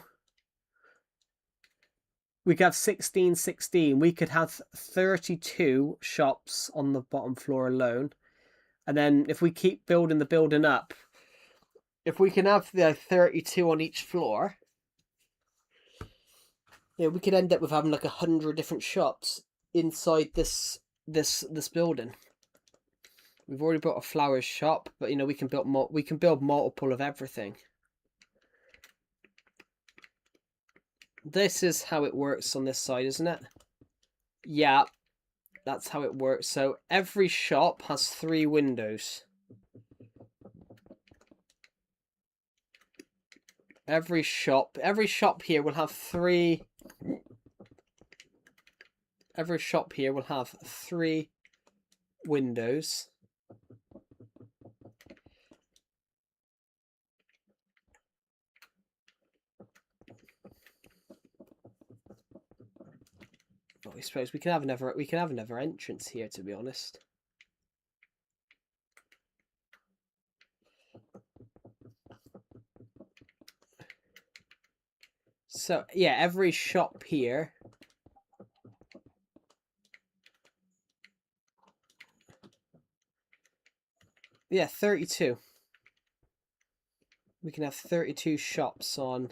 we could have 16, 16. We could have 32 shops on the bottom floor alone. And then if we keep building the building up, if we can have the 32 on each floor, yeah, we could end up with having like 100 different shops inside this building. We've already built a flowers shop, but you know, we can build multiple of everything. This is how it works on this side, isn't it? Yeah, that's how it works. So every shop has 3 windows. Every shop here will have 3. Every shop here will have 3 windows. I suppose we can have another entrance here, to be honest. So yeah, every shop here . Yeah, 32. We can have 32 shops on.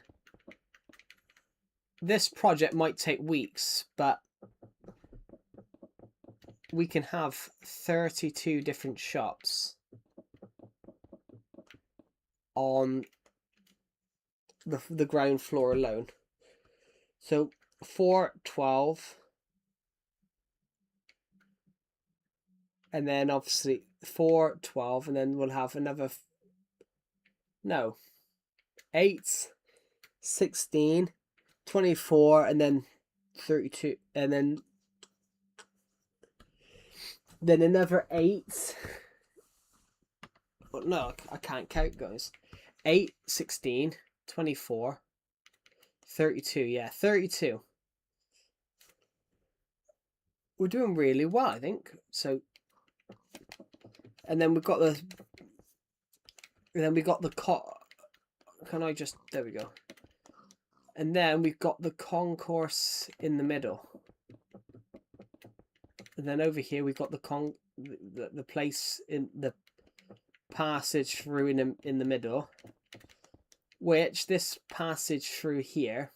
This project might take weeks, but we can have 32 different shops on the ground floor alone. So 4, 12, and then obviously 4, 12, and then we'll have another 8, 16, 24, and then 32, and then another 8. Well, no, I can't count, guys. 8, 16, 24, 32. Yeah, 32. We're doing really well, I think. So, and then we've got the. And then we got the Can I just? There we go. And then we've got the concourse in the middle. And then over here we've got the place in the passage through in the middle, which this passage through here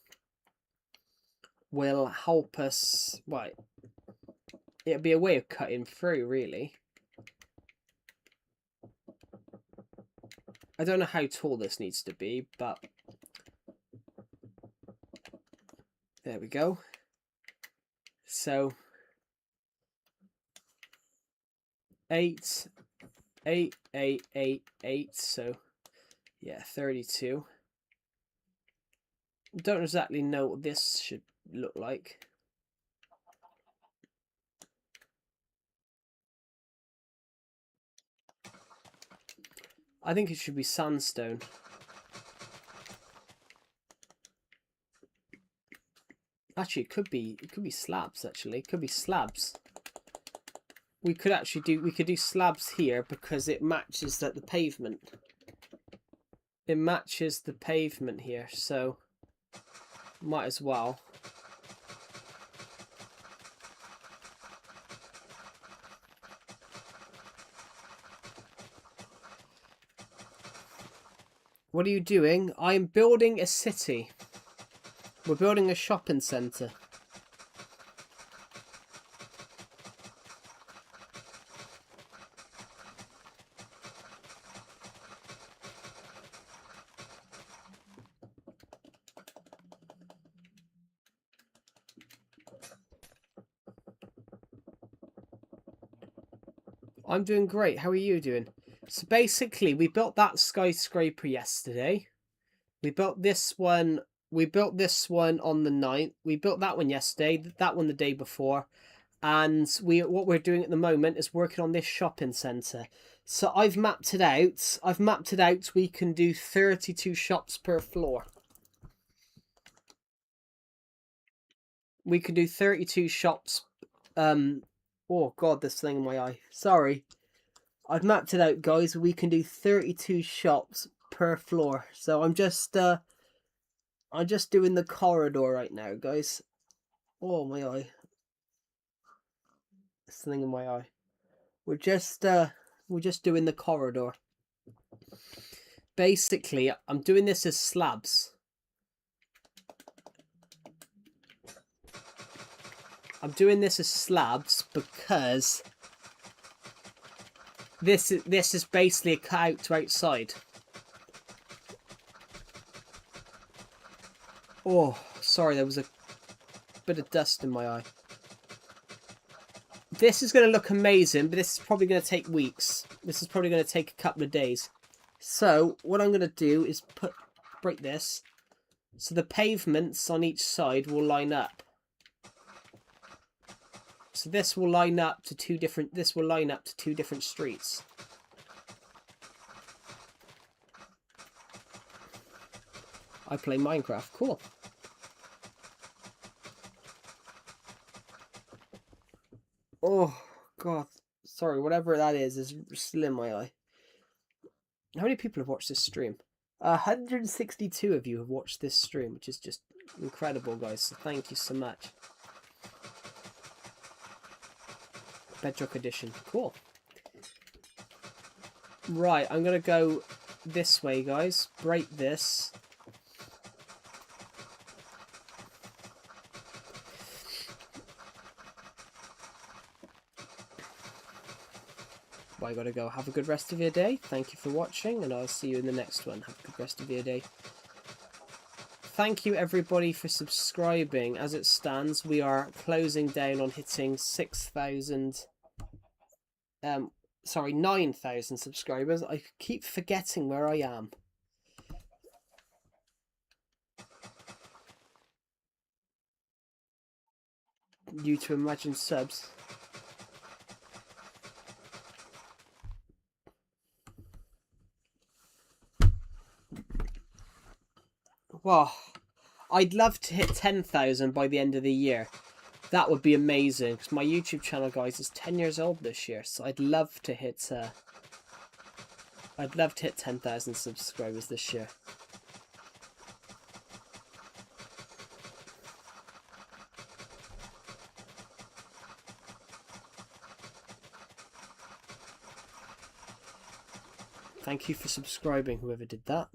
will help us. Right, it'll be a way of cutting through, really. I don't know how tall this needs to be, but there we go. So 8, 8, 8, 8, 8. So yeah, 32. Don't exactly know what this should look like. I think it should be sandstone. Actually, it could be slabs. Actually, it could be slabs. We could do slabs here because it matches the pavement. It matches the pavement here, so might as well. What are you doing? I'm building a city. We're building a shopping centre. I'm doing great. How are you doing? So basically, we built that skyscraper yesterday. We built this one. We built this one on the 9th. We built that one yesterday. That one the day before. And what we're doing at the moment is working on this shopping centre. So I've mapped it out. We can do 32 shops per floor. We can do 32 shops. Oh god, this thing in my eye. Sorry. I've mapped it out, guys. We can do 32 shops per floor. So I'm just doing the corridor right now, guys. Oh, my eye. This thing in my eye. We're just doing the corridor. Basically, I'm doing this as slabs. I'm doing this as slabs because this is basically a cut out to outside. Oh, sorry, there was a bit of dust in my eye. This is going to look amazing, but this is probably going to take weeks. This is probably going to take a couple of days. So what I'm going to do is break this, so the pavements on each side will line up. So this will line up to two different. This will line up to two different streets. I play Minecraft. Cool. Oh god, sorry. Whatever that is still in my eye. How many people have watched this stream? 162 of you have watched this stream, which is just incredible, guys. So thank you so much. Bedrock edition. Cool. Right, I'm going to go this way, guys. Break this. Well, I got to go. Have a good rest of your day. Thank you for watching, and I'll see you in the next one. Have a good rest of your day. Thank you, everybody, for subscribing. As it stands, we are closing down on hitting 9,000 subscribers. I keep forgetting where I am. Due to Imagine subs. Well, I'd love to hit 10,000 by the end of the year. That would be amazing, because my YouTube channel, guys, is 10 years old this year. So I'd love to hit 10,000 subscribers this year. Thank you for subscribing, whoever did that.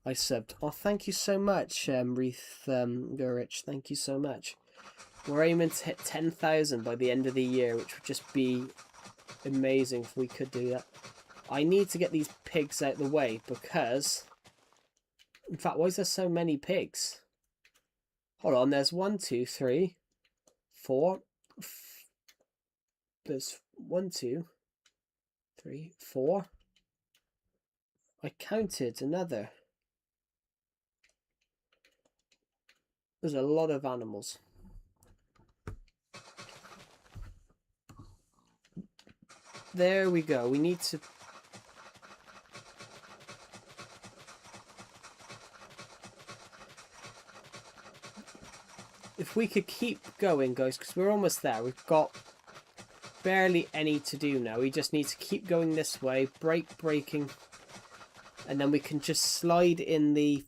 I subbed. Oh, thank you so much, Reith Gurich. Thank you so much. We're aiming to hit 10,000 by the end of the year, which would just be amazing if we could do that. I need to get these pigs out of the way because... In fact, why is there so many pigs? Hold on, there's 1, 2, 3, 4. There's 1, 2, 3, 4. I counted another. There's a lot of animals. There we go. We need to... If we could keep going, guys, because we're almost there. We've got barely any to do now. We just need to keep going this way. Braking. And then we can just slide in the...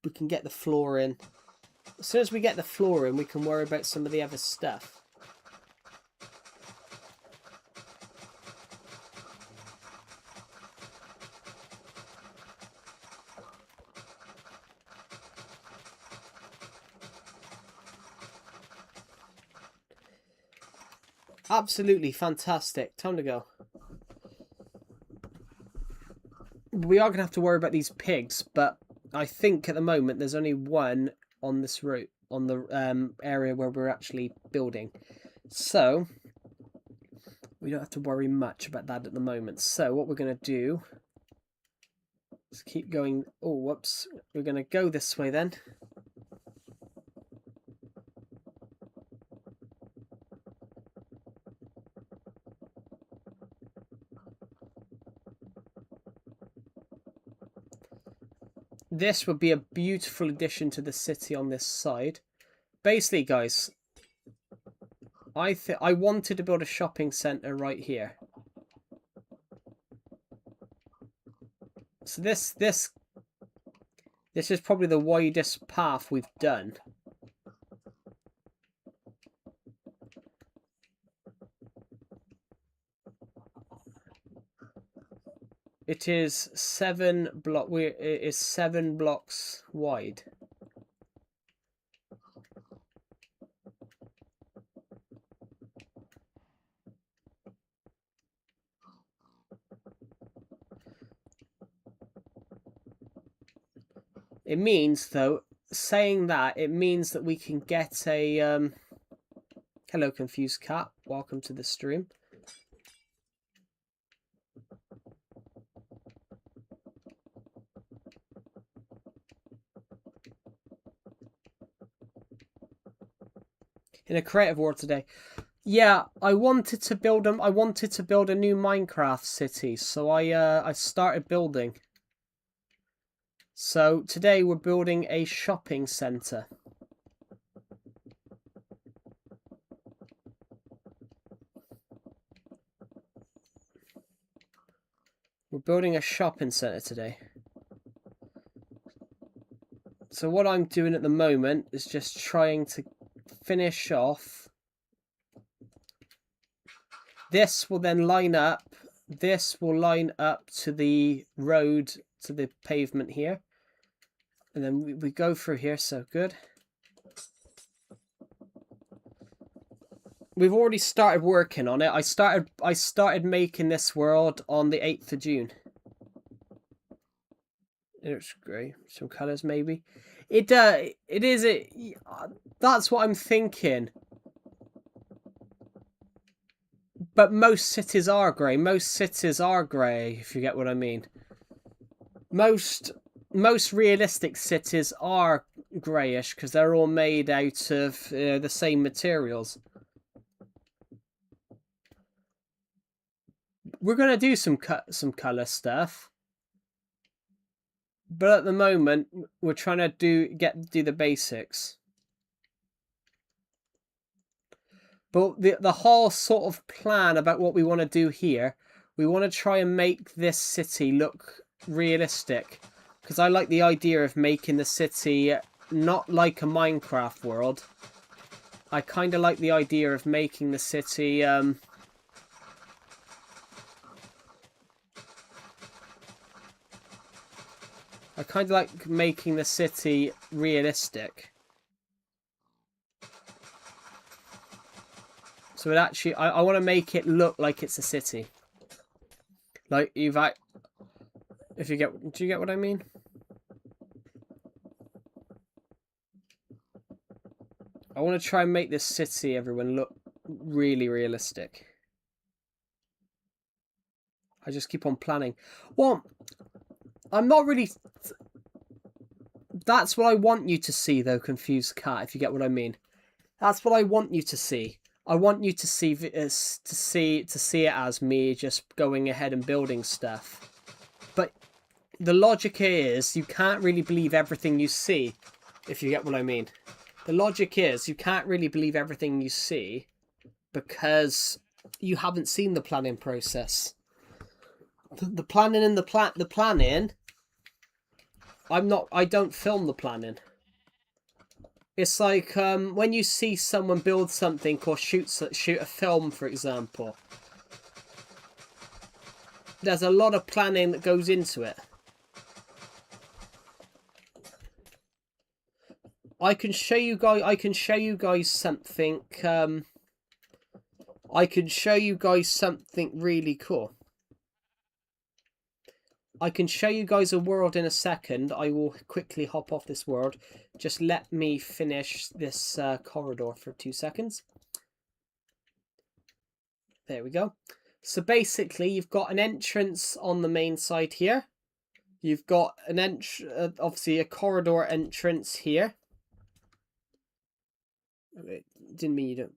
We can get the floor in. As soon as we get the floor in, we can worry about some of the other stuff. Absolutely fantastic. Time to go. We are going to have to worry about these pigs, but I think at the moment there's only one on this route, on the area where we're actually building. So, we don't have to worry much about that at the moment. So, what we're going to do is keep going. Oh, whoops. We're going to go this way then. This would be a beautiful addition to the city on this side. Basically, guys, I wanted to build a shopping centre right here. So this is probably the widest path we've done. It is 7 blocks wide. It means, though, saying that, it means that we can get a... Hello, Confused Cat. Welcome to the stream. In a creative world today. Yeah, I wanted to build a new Minecraft city, so I started building. So today we're building a shopping centre. We're building a shopping centre today. So what I'm doing at the moment is just trying to finish off. This will then line up. This will line up to the road, to the pavement here. And then we go through here, so good. We've already started working on it. I started making this world on the 8th of June. It's grey. Some colours maybe. That's what I'm thinking. But most cities are grey. Most cities are grey, if you get what I mean. Most realistic cities are greyish because they're all made out of the same materials. We're going to do some colour stuff. But at the moment, we're trying to do the basics. But the whole sort of plan about what we want to do here, we want to try and make this city look realistic. Because I like the idea of making the city not like a Minecraft world. I kind of like the idea of making the city... I kind of like making the city realistic. So it actually, I want to make it look like it's a city. Like if you get, do you get what I mean? I want to try and make this city, everyone, look really realistic. I just keep on planning. Well, I'm not really... That's what I want you to see, though, Confused Cat, if you get what I mean. That's what I want you to see. I want you to see it as me just going ahead and building stuff. But the logic is you can't really believe everything you see, if you get what I mean. The logic is you can't really believe everything you see because you haven't seen the planning process. The planning and the planning. I don't film the planning. It's like when you see someone build something or shoot a film, for example. There's a lot of planning that goes into it. I can show you guys something. I can show you guys something really cool. I can show you guys a world in a second. I will quickly hop off this world. Just let me finish this corridor for 2 seconds. There we go. So basically, you've got an entrance on the main side here. You've got an obviously a corridor entrance here. It didn't mean you don't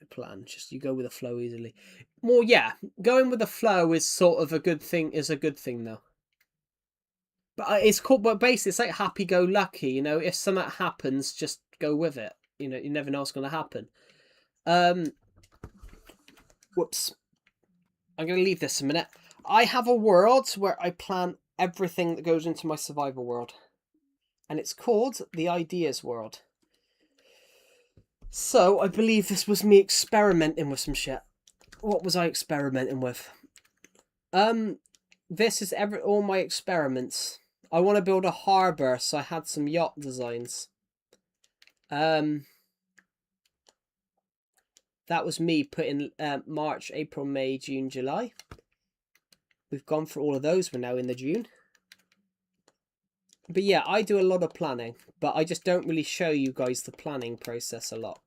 plan. Just you go with the flow easily. Well, yeah, going with the flow is sort of a good thing. Is a good thing though. But it's cool. But basically, it's like happy-go-lucky. You know, if something happens, just go with it. You know, you never know what's going to happen. Whoops. I'm going to leave this a minute. I have a world where I plan everything that goes into my survival world, and it's called the Ideas World. So I believe this was me experimenting with some shit. What was I experimenting with? This is all my experiments. I want to build a harbour, so I had some yacht designs. That was me putting March, April, May, June, July. We've gone for all of those. We're now in the June. But yeah, I do a lot of planning, but I just don't really show you guys the planning process a lot.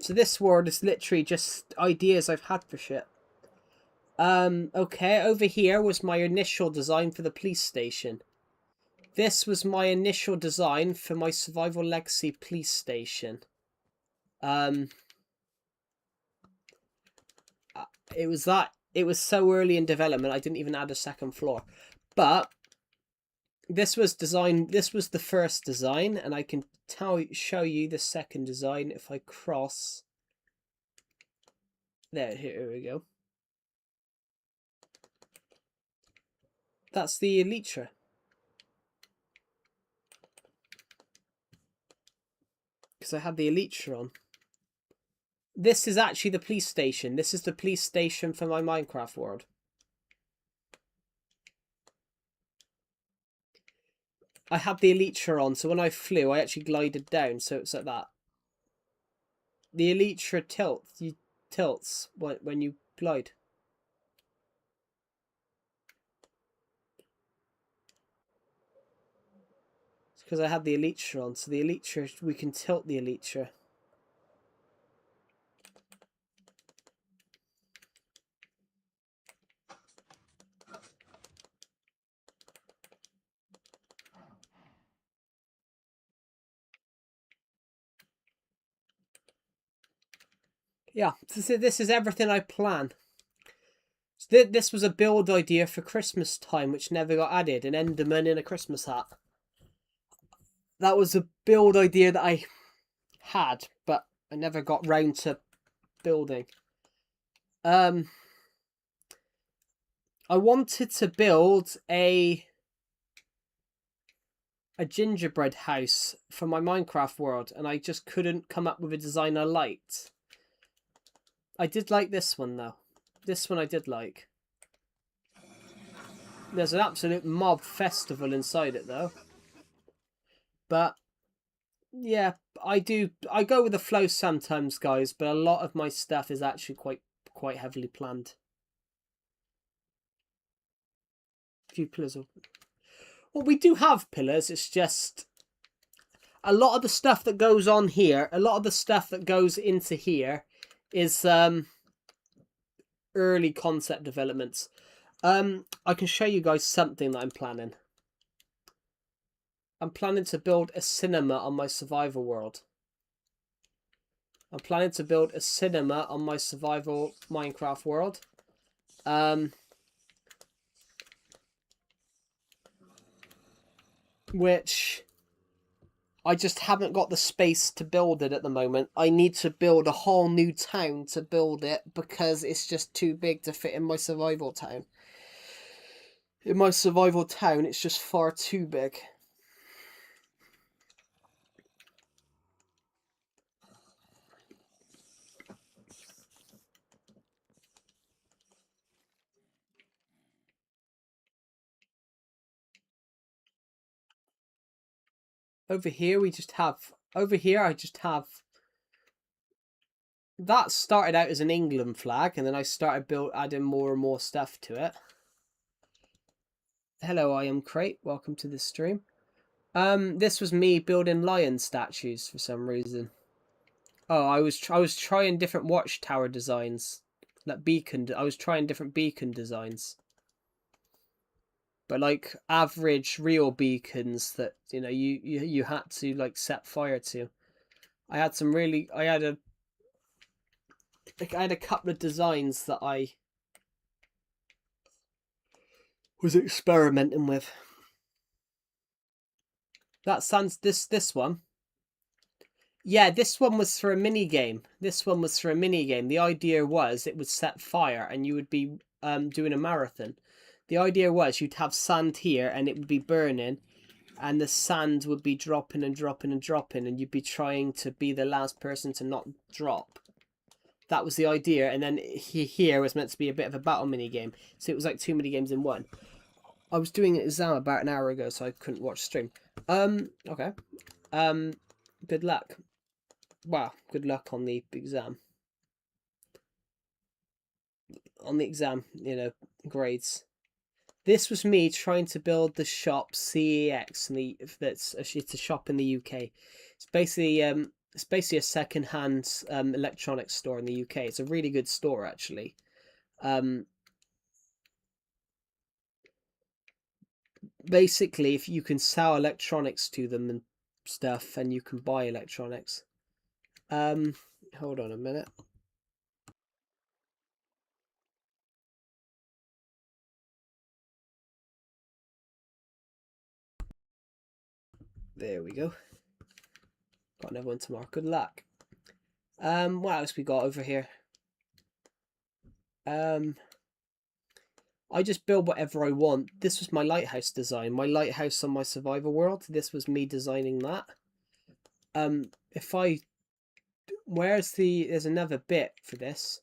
So this world is literally just ideas I've had for shit. Okay, over here was my initial design for the police station. This was my initial design for my Survival Legacy police station. It was so early in development, I didn't even add a second floor. But this was the first design, and I can show you the second design if I cross. There, here we go. That's the Elytra. Because I had the Elytra on. This is actually the police station. This is the police station for my Minecraft world. I had the Elytra on, so when I flew, I actually glided down, so it's like that. The Elytra tilts when you glide. It's because I had the Elytra on, so the Elytra, we can tilt the Elytra. Yeah, this is everything I plan. This was a build idea for Christmas time, which never got added. An Enderman in a Christmas hat. That was a build idea that I had, but I never got round to building. I wanted to build a gingerbread house for my Minecraft world, and I just couldn't come up with a design I liked. I did like this one, though. This one I did like. There's an absolute mob festival inside it though. But yeah, I go with the flow sometimes, guys, but a lot of my stuff is actually quite heavily planned. A few pillars of... Well, we do have pillars, it's just a lot of the stuff that goes on here, a lot of the stuff that goes into here is early concept developments. I can show you guys something that I'm planning. I'm planning to build a cinema on my survival world. I'm planning to build a cinema on my survival Minecraft world. Which I just haven't got the space to build it at the moment. I need to build a whole new town to build it because it's just too big to fit in my survival town. In my survival town, it's just far too big. Over here, we just have... Over here, I just have... That started out as an England flag, and then I started adding more and more stuff to it. Hello, I am Crate. Welcome to the stream. This was me building lion statues for some reason. Oh, I was trying different watchtower designs, like beacon. I was trying different beacon designs, but like average real beacons that you had to like set fire to. I had some really. I had a couple of designs that I was experimenting with. That sounds this one. Yeah, this one was for a mini game. The idea was it would set fire and you would be doing a marathon. The idea was you'd have sand here and it would be burning, and the sand would be dropping and dropping and dropping, and you'd be trying to be the last person to not drop. That was the idea, and then here was meant to be a bit of a battle mini game. So it was like 2 mini games in one. I was doing an exam about an hour ago, so I couldn't watch stream. Okay. Good luck. Well, good luck on the exam. Grades. This was me trying to build the shop CEX, and it's a shop in the UK. It's basically a second-hand electronics store in the UK. It's a really good store actually. Basically, if you can sell electronics to them and stuff, and you can buy electronics. Hold on a minute. There we go. Got another one tomorrow. Good luck. What else we got over here? I just build whatever I want. This was my lighthouse design. My lighthouse on my survival world. This was me designing that. There's another bit for this.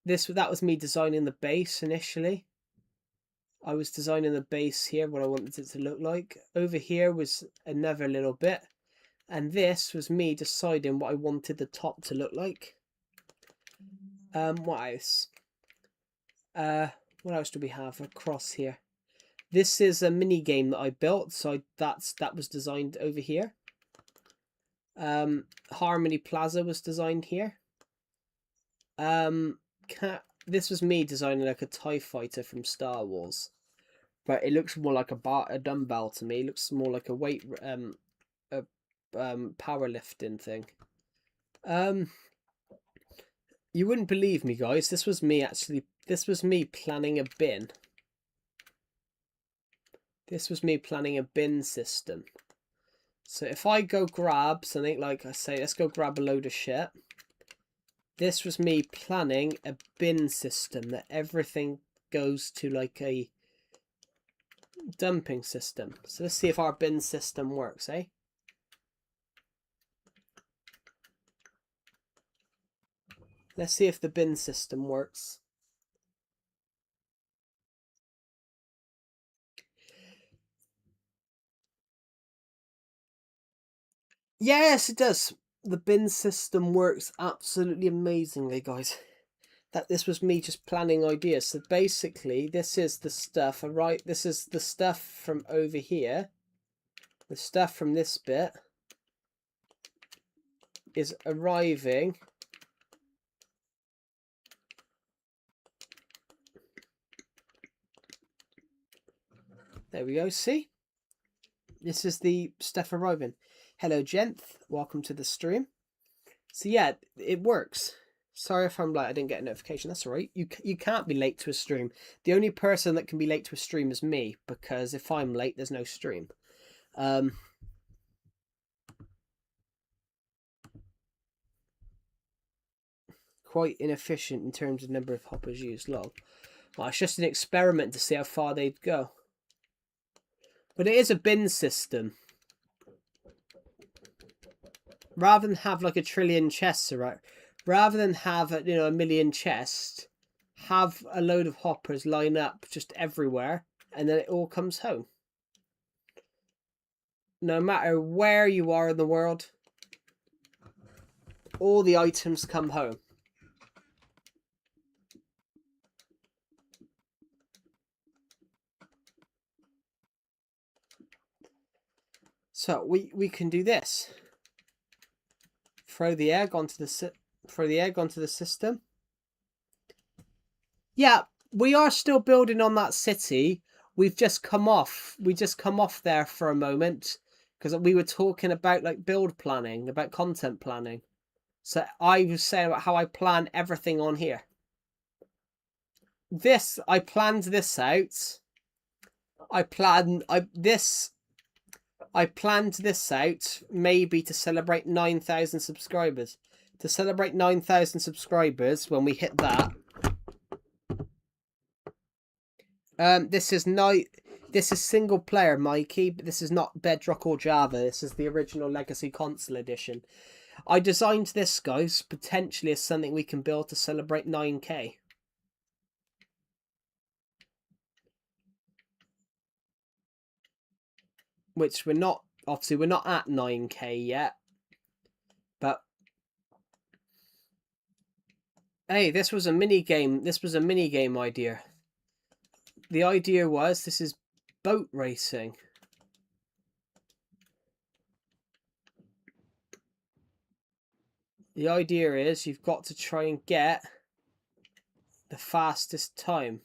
That was me designing the base initially. I was designing the base here, what I wanted it to look like. Over here was another little bit. And this was me deciding what I wanted the top to look like. What else? What else do we have across here? This is a mini game that I built, so that was designed over here. Harmony Plaza was designed here. This was me designing like a TIE fighter from Star Wars, but it looks more like a dumbbell to me. It looks more like a weight powerlifting thing. You wouldn't believe me, guys. This was me planning a bin. This was me planning a bin system. So if I go grab something, like I say, let's go grab a load of shit. This was me planning a bin system that everything goes to like a dumping system. So let's see if our bin system works, eh? Let's see if the bin system works. Yes, it does. The bin system works absolutely amazingly, guys. This was me just planning ideas. So basically, this is the stuff, alright? This is the stuff from over here. The stuff from this bit is arriving. There we go, see? This is the stuff arriving. Hello, Jenth. Welcome to the stream. So yeah, it works. Sorry if I'm late. I didn't get a notification. That's all right. You can't be late to a stream. The only person that can be late to a stream is me, because if I'm late, there's no stream. Quite inefficient in terms of number of hoppers used. Lol. Well, it's just an experiment to see how far they'd go. But it is a bin system. Rather than have like a trillion chests, right? Rather than have a million chests, have a load of hoppers line up just everywhere, and then it all comes home. No matter where you are in the world, all the items come home. So we can do this. Throw the egg onto the system. Yeah, we are still building on that city. We just come off there for a moment because we were talking about like build planning, about content planning. So I was saying about how I plan everything on here. I planned this out. I planned this out maybe to celebrate 9,000 subscribers. To celebrate 9,000 subscribers, when we hit that, this is single player, Mikey, but this is not Bedrock or Java. This is the original Legacy Console Edition. I designed this, guys, potentially as something we can build to celebrate 9K. Which we're not at 9K yet. But hey, this was a mini game. This was a mini game idea. The idea was this is boat racing. The idea is you've got to try and get the fastest time.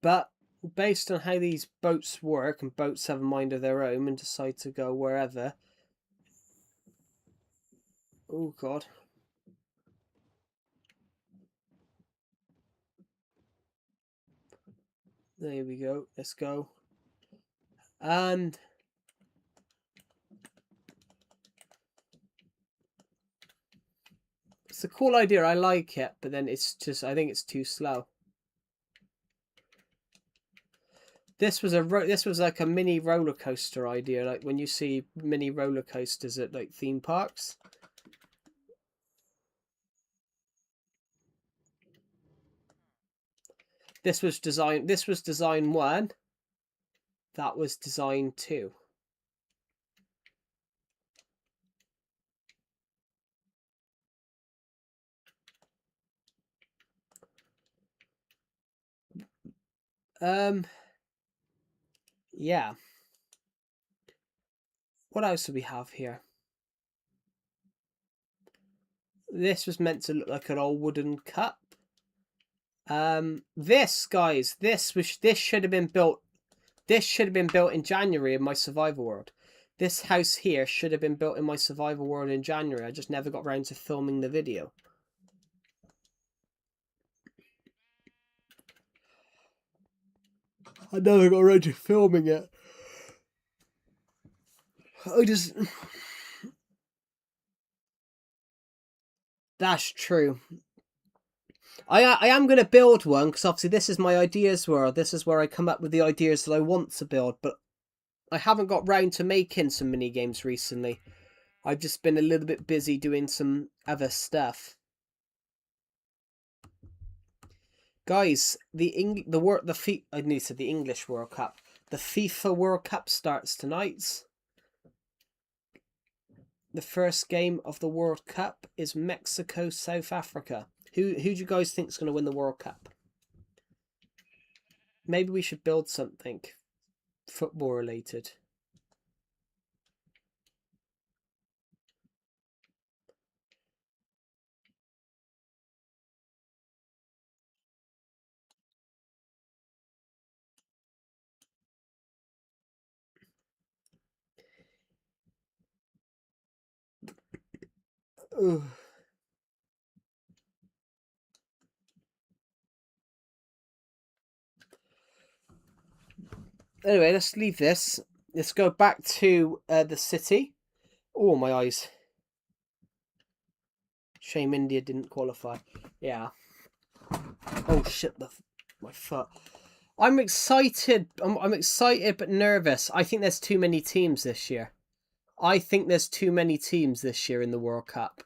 But based on how these boats work, and boats have a mind of their own and decide to go wherever. Oh, God. There we go. Let's go. And it's a cool idea. I like it, but then it's just, I think it's too slow. This was like a mini roller coaster idea, like when you see mini roller coasters at like theme parks. This was design 1. That was design 2. Yeah. What else do we have here? This was meant to look like an old wooden cup. This, guys, this should have been built. This should have been built in January in my survival world. This house here should have been built in my survival world in January. I just never got around to filming the video. I never got around to filming it. That's true. I am going to build one, because obviously this is my ideas world. This is where I come up with the ideas that I want to build, but I haven't got round to making some mini games recently. I've just been a little bit busy doing some other stuff. Guys, the English World Cup. The FIFA World Cup starts tonight. The first game of the World Cup is Mexico, South Africa. Who do you guys think is going to win the World Cup? Maybe we should build something football related. Ugh. Anyway, let's leave this. Let's go back to the city. Oh, my eyes. Shame India didn't qualify. Yeah. Oh shit! My foot. I'm excited. I'm excited but nervous. I think there's too many teams this year. I think there's too many teams this year in the World Cup.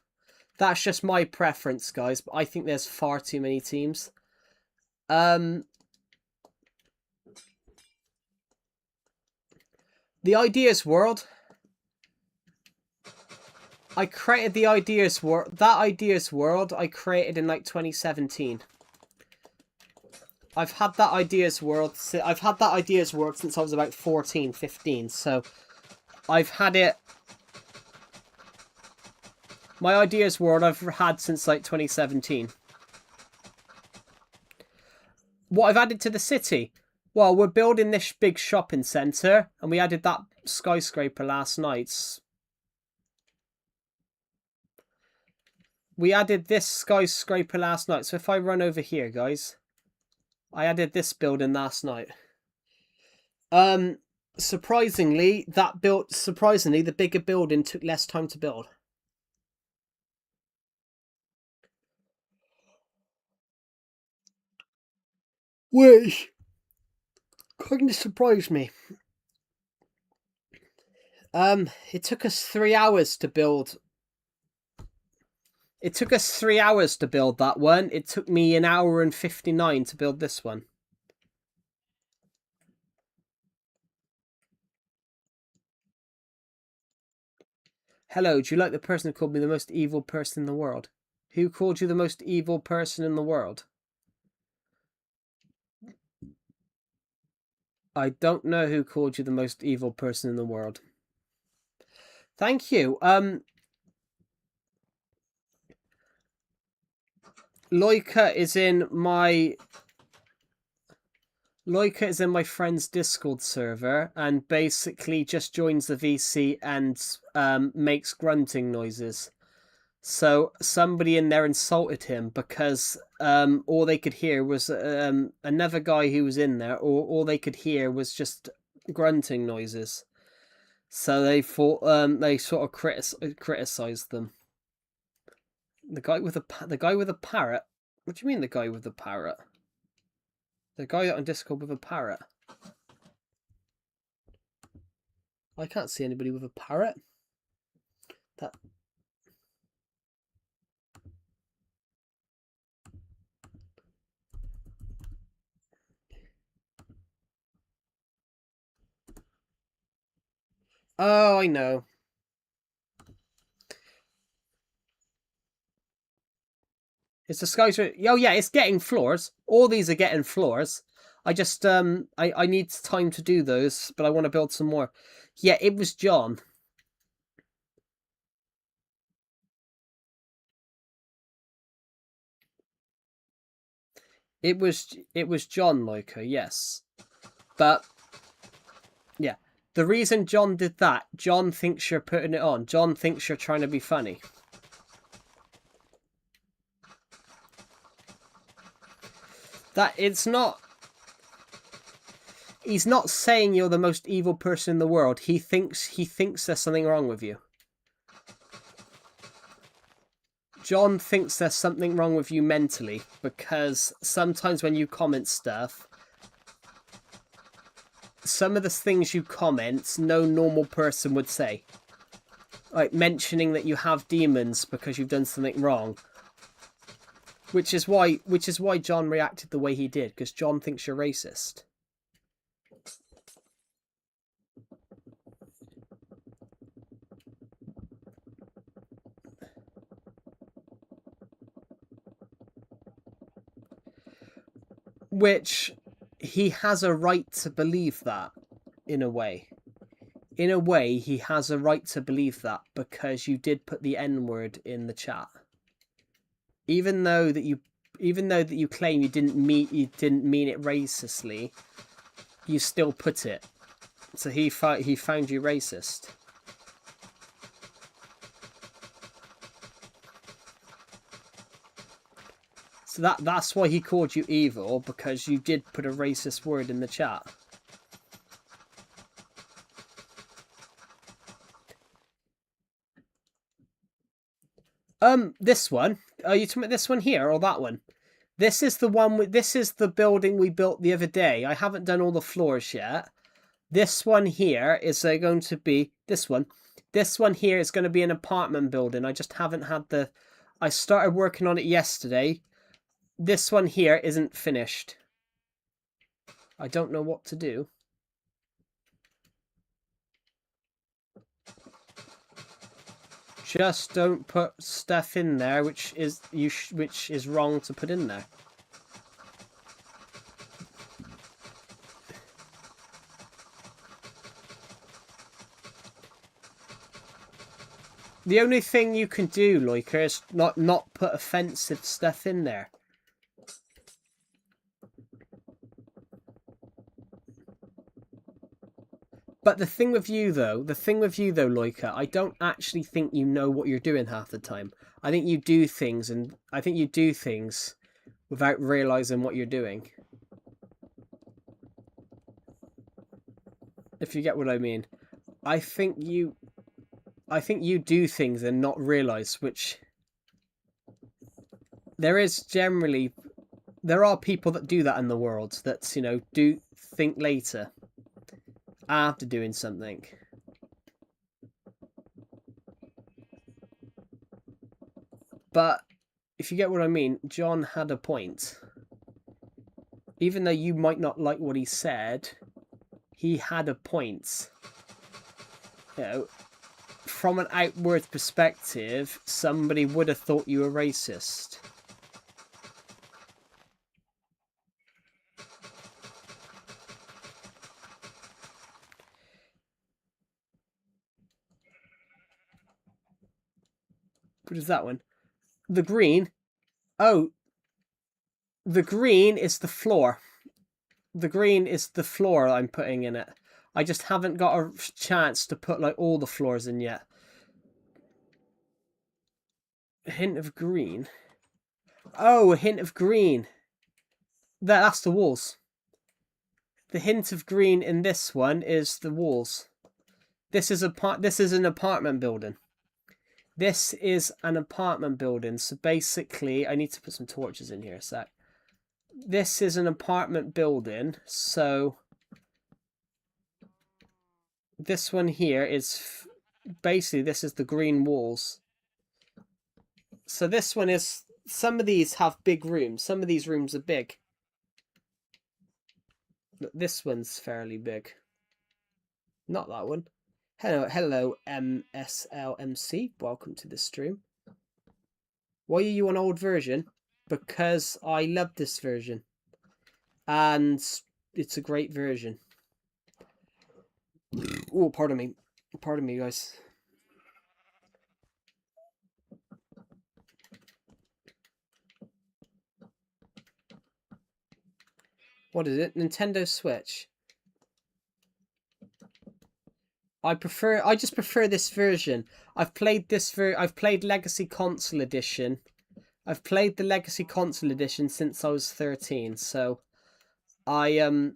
That's just my preference, guys. But I think there's far too many teams. The Ideas World. I created the Ideas World. That Ideas World I created in like 2017. I've had that Ideas World. I've had that Ideas World since I was about 14, 15. So I've had it. My Ideas World I've had since like 2017. What I've added to the city? Well, we're building this big shopping centre, and we added that skyscraper last night. We added this skyscraper last night. So if I run over here, guys, I added this building last night. Surprisingly, the bigger building took less time to build. Which kind of surprised me. It took us 3 hours to build. It took us 3 hours to build that one. It took me 1 hour and 59 to build this one. Hello, do you like the person who called me the most evil person in the world? Who called you the most evil person in the world? I don't know who called you the most evil person in the world. Thank you. Loika is in my friend's Discord server and basically just joins the VC and makes grunting noises. So somebody in there insulted him because all they could hear was another guy who was in there, or all they could hear was just grunting noises. So they thought they sort of criticized them. The guy with a parrot. What do you mean the guy with the parrot? The guy on Discord with a parrot. I can't see anybody with a parrot. That. Oh, I know. It's the skies. Oh yeah, it's getting floors. All these are getting floors. I just I need time to do those, but I want to build some more. Yeah, it was John. It was John Loika, yes. But yeah, the reason John did that, John thinks you're putting it on. John thinks you're trying to be funny. That it's not. He's not saying you're the most evil person in the world. He thinks there's something wrong with you. John thinks there's something wrong with you mentally, because sometimes when you comment stuff, some of the things you comment, no normal person would say. Like mentioning that you have demons because you've done something wrong. Which is why John reacted the way he did, because John thinks you're racist. Which he has a right to believe that, in a way. In a way, he has a right to believe that because you did put the N-word in the chat. Even though that you claim you didn't mean it racistly, you still put it. So he found you racist. So that's why he called you evil, because you did put a racist word in the chat. This one. Are you talking about this one here or that one? This is the one. This is the building we built the other day. I haven't done all the floors yet. This one here is going to be this one. This one here is going to be an apartment building. I just haven't had the. I started working on it yesterday. This one here isn't finished. I don't know what to do. Just don't put stuff in there which is wrong to put in there. The only thing you can do, Loiker, is not put offensive stuff in there. But the thing with you though, Loiker, I don't actually think you know what you're doing half the time. I think you do things without realizing what you're doing. If you get what I mean. I think you do things and not realize, which there are people that do that in the world, that, you know, do think later after doing something. But if you get what I mean, John had a point. Even though you might not like what he said, he had a point. You know, from an outward perspective, somebody would have thought you were racist. What is that one? The green? Oh, the green is the floor. The green is the floor I'm putting in it. I just haven't got a chance to put like all the floors in yet. A hint of green. Oh, a hint of green. That's the walls. The hint of green in this one is the walls. This is an apartment building. This is an apartment building. So basically, I need to put some torches in here a sec. This is an apartment building. So this one here is basically, this is the green walls. So this one is, some of these have big rooms. Some of these rooms are big. But this one's fairly big. Not that one. Hello, MSLMC. Welcome to the stream. Why are you on old version? Because I love this version. And it's a great version. Oh, pardon me. Pardon me, guys. What is it? Nintendo Switch. I just prefer this version. I've played Legacy Console Edition. I've played the Legacy Console Edition since I was 13, so I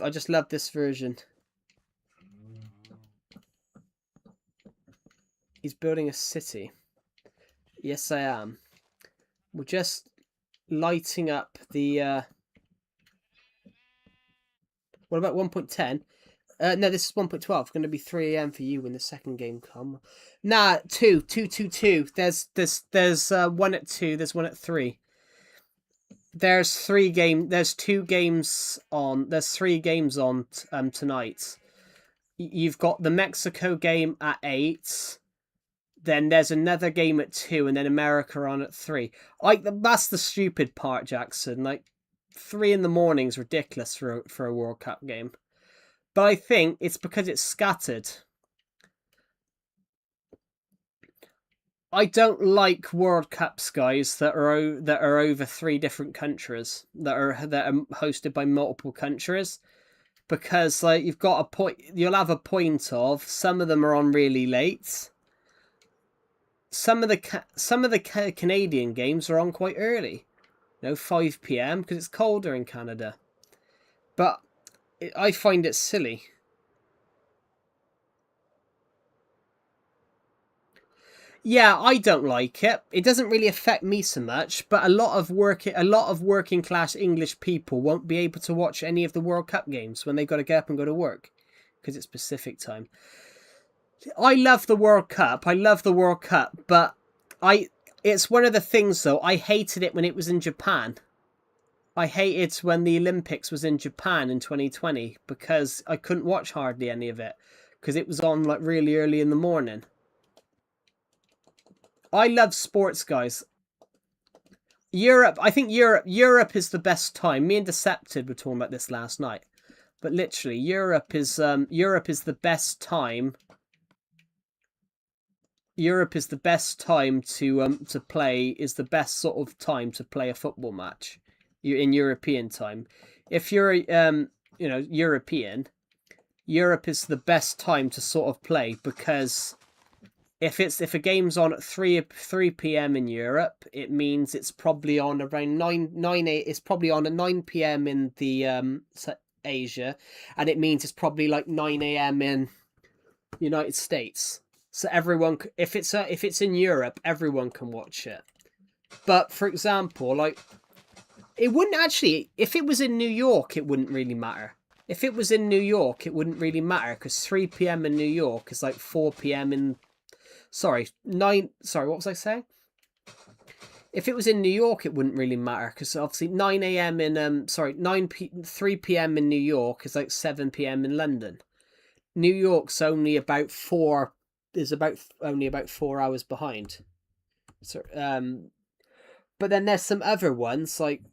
just love this version. He's building a city. Yes, I am. We're just lighting up the what about 1.10? No, this is 1.12. Going to be 3 a.m. for you when the second game come. Nah, 2. There's one at 2. There's one at 3. There's 2 games on. There's 3 games on tonight. You've got the Mexico game at 8. Then there's another game at 2, and then America on at 3. That's the stupid part, Jackson. Like 3 in the morning is ridiculous for a World Cup game. But I think it's because it's scattered. I don't like World Cups, guys, that are over 3 different countries, that are hosted by multiple countries, because like you'll have a point of some of them are on really late. Some of the Canadian games are on quite early, 5 p.m. because it's colder in Canada. But I find it silly. Yeah, I don't like it. It doesn't really affect me so much, but a lot of working class English people won't be able to watch any of the World Cup games when they've got to get up and go to work because it's Pacific time. I love the World Cup, but it's one of the things though. I hated it when it was in Japan. I hated when the Olympics was in Japan in 2020 because I couldn't watch hardly any of it because it was on like really early in the morning. I love sports, guys. I think Europe is the best time. Me and Decepted were talking about this last night. But literally, Europe is the best time. Europe is the best time to play, is the best sort of time to play a football match. In European time. If you're European, Europe is the best time to sort of play because if a game's on at 3 p.m. in Europe, it means it's probably on around 9 it's probably on at 9 p.m. in the Asia, and it means it's probably like 9 a.m. in United States. So everyone, if it's in Europe, everyone can watch it. But for example, like it wouldn't actually, if it was in New York, it wouldn't really matter. If it was in New York, it wouldn't really matter because 3 p.m. in New York is like 4 p.m. in what was I saying? If it was in New York, it wouldn't really matter because obviously 9 a.m. in 3 p.m. in New York is like 7 p.m. in London. New York's only about 4 hours behind. So but then there's some other ones like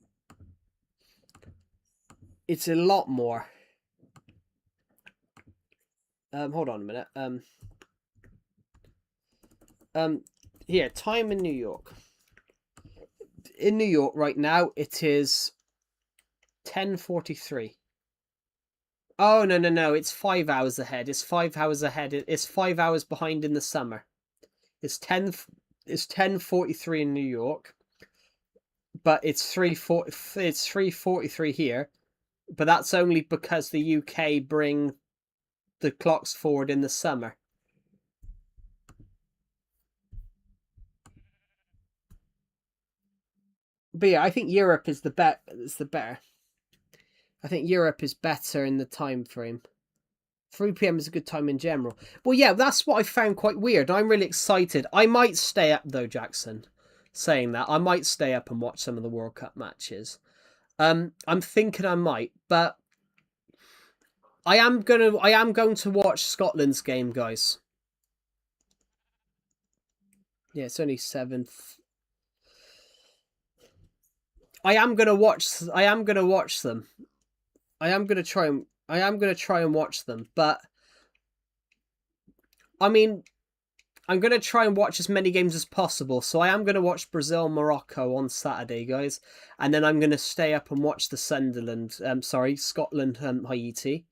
it's a lot more. Hold on a minute. Here, time in New York. In New York right now, it is 10:43. Oh, no, it's 5 hours ahead. It's 5 hours ahead. It's 5 hours behind in the summer. It's 10:43 in New York. But it's 3:43 here. But that's only because the UK bring the clocks forward in the summer. But yeah, I think Europe is the better. I think Europe is better in the time frame. 3 p.m. is a good time in general. Well, yeah, that's what I found quite weird. I'm really excited. I might stay up though, Jackson. Saying that, I might stay up and watch some of the World Cup matches. I'm thinking I might, but I am going to watch Scotland's game, guys. Yeah, it's only 7th. I am gonna watch them. I am gonna try and watch them, but I mean, I'm gonna try and watch as many games as possible. So I am gonna watch Brazil Morocco on Saturday, guys, and then I'm gonna stay up and watch the Scotland Haiti.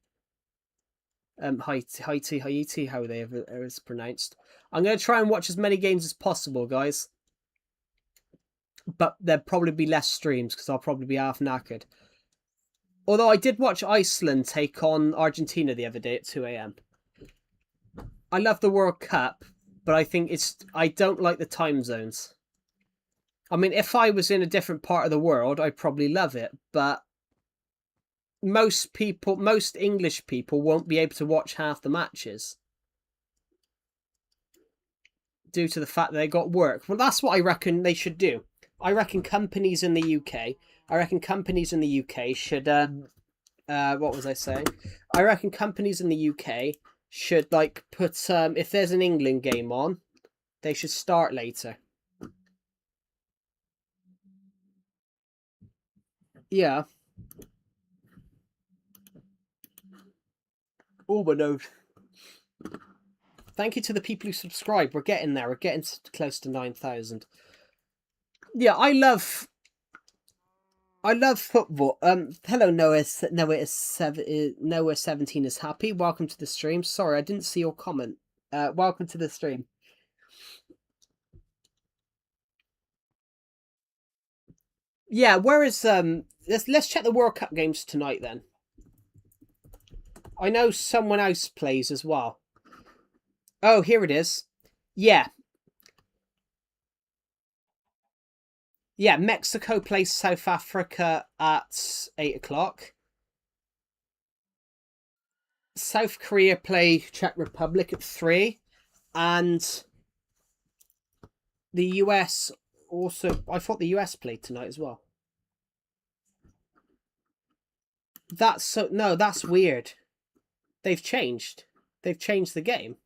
Haiti, how they is pronounced. I'm gonna try and watch as many games as possible, guys. But there'll probably be less streams because I'll probably be half knackered. Although I did watch Iceland take on Argentina the other day at 2 a.m. I love the World Cup, but I don't like the time zones. I mean, if I was in a different part of the world, I'd probably love it, but most English people won't be able to watch half the matches due to the fact that they got work. Well, that's what I reckon they should do. I reckon companies in the UK should what was I saying? I reckon companies in the UK should like put if there's an England game on, they should start later. Yeah. Oh, but no. Thank you to the people who subscribe. We're getting there. We're getting close to 9,000. Yeah, I love football. Hello, Noah 17 is happy. Welcome to the stream. Sorry, I didn't see your comment. Welcome to the stream. Yeah, where is let's check the World Cup games tonight then. I know someone else plays as well. Oh, here it is. Yeah. Yeah, Mexico plays South Africa at 8 o'clock. South Korea play Czech Republic at 3. And the US also... I thought the US played tonight as well. No, that's weird. They've changed. They've changed the game.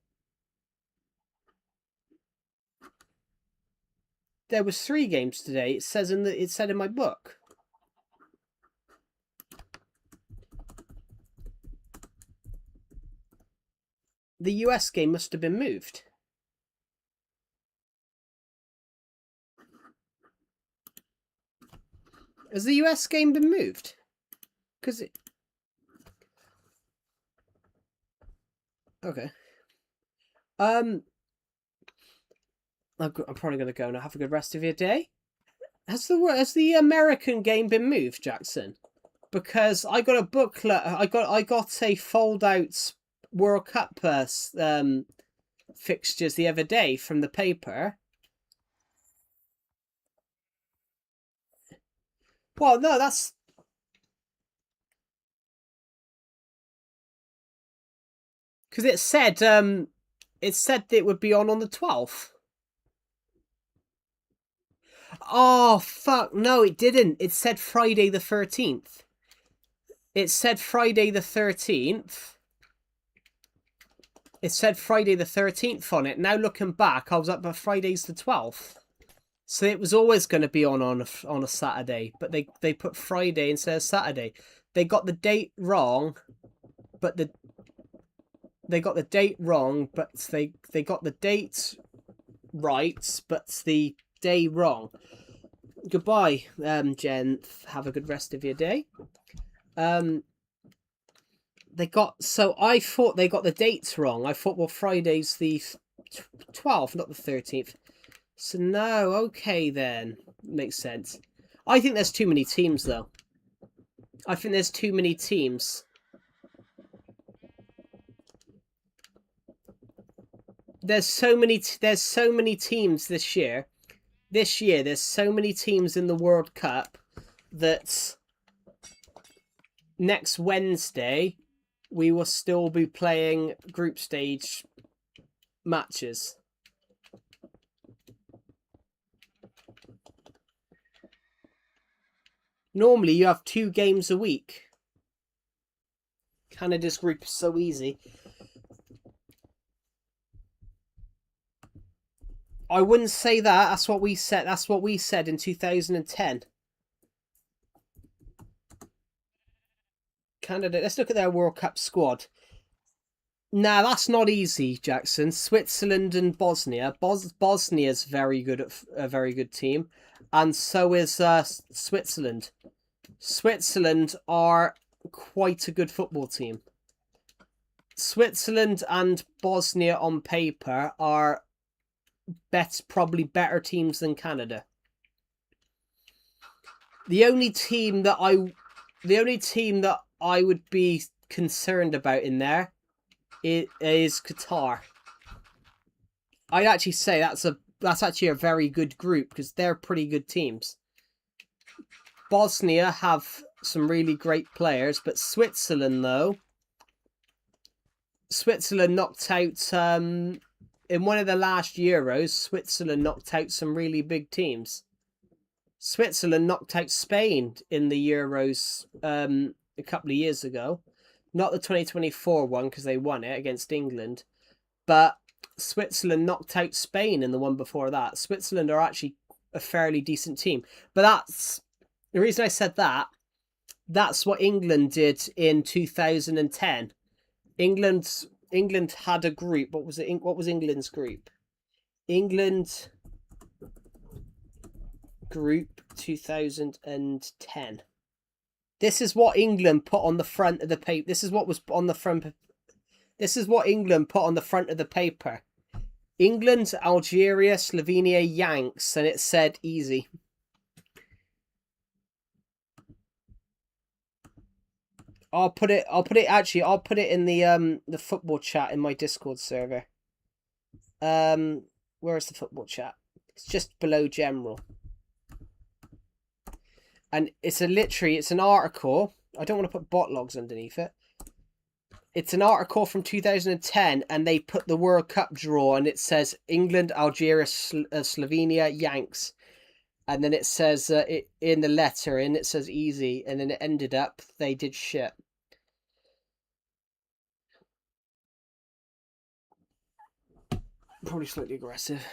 There was 3 games today. It said in my book. The US game must have been moved. Has the US game been moved? Because it... Okay. I'm probably going to go now. Have a good rest of your day. Has the American game been moved, Jackson? Because I got a booklet. I got a fold out World Cup fixtures the other day from the paper. Well, no, that's... Because it said that it would be on the 12th. Oh, fuck. No, it didn't. It said Friday the 13th. It said Friday the 13th. It said Friday the 13th on it. Now looking back, I was up, but Friday's the 12th. So it was always going to be on a Saturday, but they put Friday instead of Saturday. They got the date wrong, but they got the date wrong, but they got the date right, but the day wrong. Goodbye, Jen. Have a good rest of your day. I thought they got the dates wrong. I thought, well, Friday's the 12th, not the 13th. So no, okay then. Makes sense. I think there's too many teams though. I think there's too many teams. There's so many teams this year. This year there's so many teams in the World Cup that next Wednesday we will still be playing group stage matches. Normally you have 2 games a week. Canada's group is so easy. I wouldn't say that. That's what we said. That's what we said in 2010. Canada. Let's look at their World Cup squad. Nah, that's not easy, Jackson. Switzerland and Bosnia. Bosnia's very good at a very good team, and so is Switzerland. Switzerland are quite a good football team. Switzerland and Bosnia on paper are probably better teams than Canada. The only team that I would be concerned about in there is Qatar. I'd actually say that's actually a very good group because they're pretty good teams. Bosnia have some really great players. But Switzerland, though, Switzerland knocked out in one of the last Euros. Switzerland knocked out some really big teams. Switzerland knocked out Spain in the Euros a couple of years ago. Not the 2024 one because they won it against England. But Switzerland knocked out Spain in the one before that. Switzerland are actually a fairly decent team. But that's the reason I said that. That's what England did in 2010. England had a group. What was it? What was England's group? England group 2010. This is what England put on the front of the paper. This is what was on the front. This is what England put on the front of the paper. England, Algeria, Slovenia, Yanks, and it said easy. I'll put it in the football chat in my Discord server. Where's the football chat? It's just below general. And it's an article. I don't want to put bot logs underneath it. It's an article from 2010, and they put the World Cup draw, and it says England, Algeria, Slovenia, Yanks. And then it says in the letter, and it says easy, and then it ended up they did shit. Probably slightly aggressive.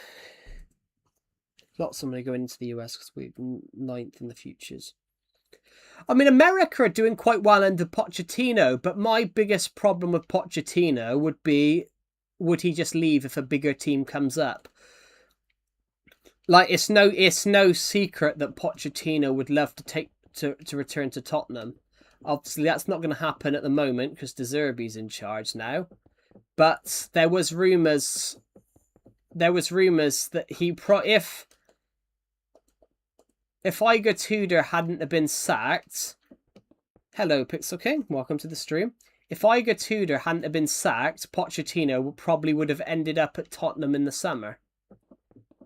Lots of money going into the US because we're 9th in the futures. I mean, America are doing quite well under Pochettino, but my biggest problem with Pochettino would be, would he just leave if a bigger team comes up? Like, it's no secret that Pochettino would love to return to Tottenham. Obviously, that's not going to happen at the moment because De Zerbi's in charge now. But there was rumours that if Igor Tudor hadn't have been sacked... Hello, Pixel King. Welcome to the stream. If Igor Tudor hadn't have been sacked, Pochettino probably would have ended up at Tottenham in the summer.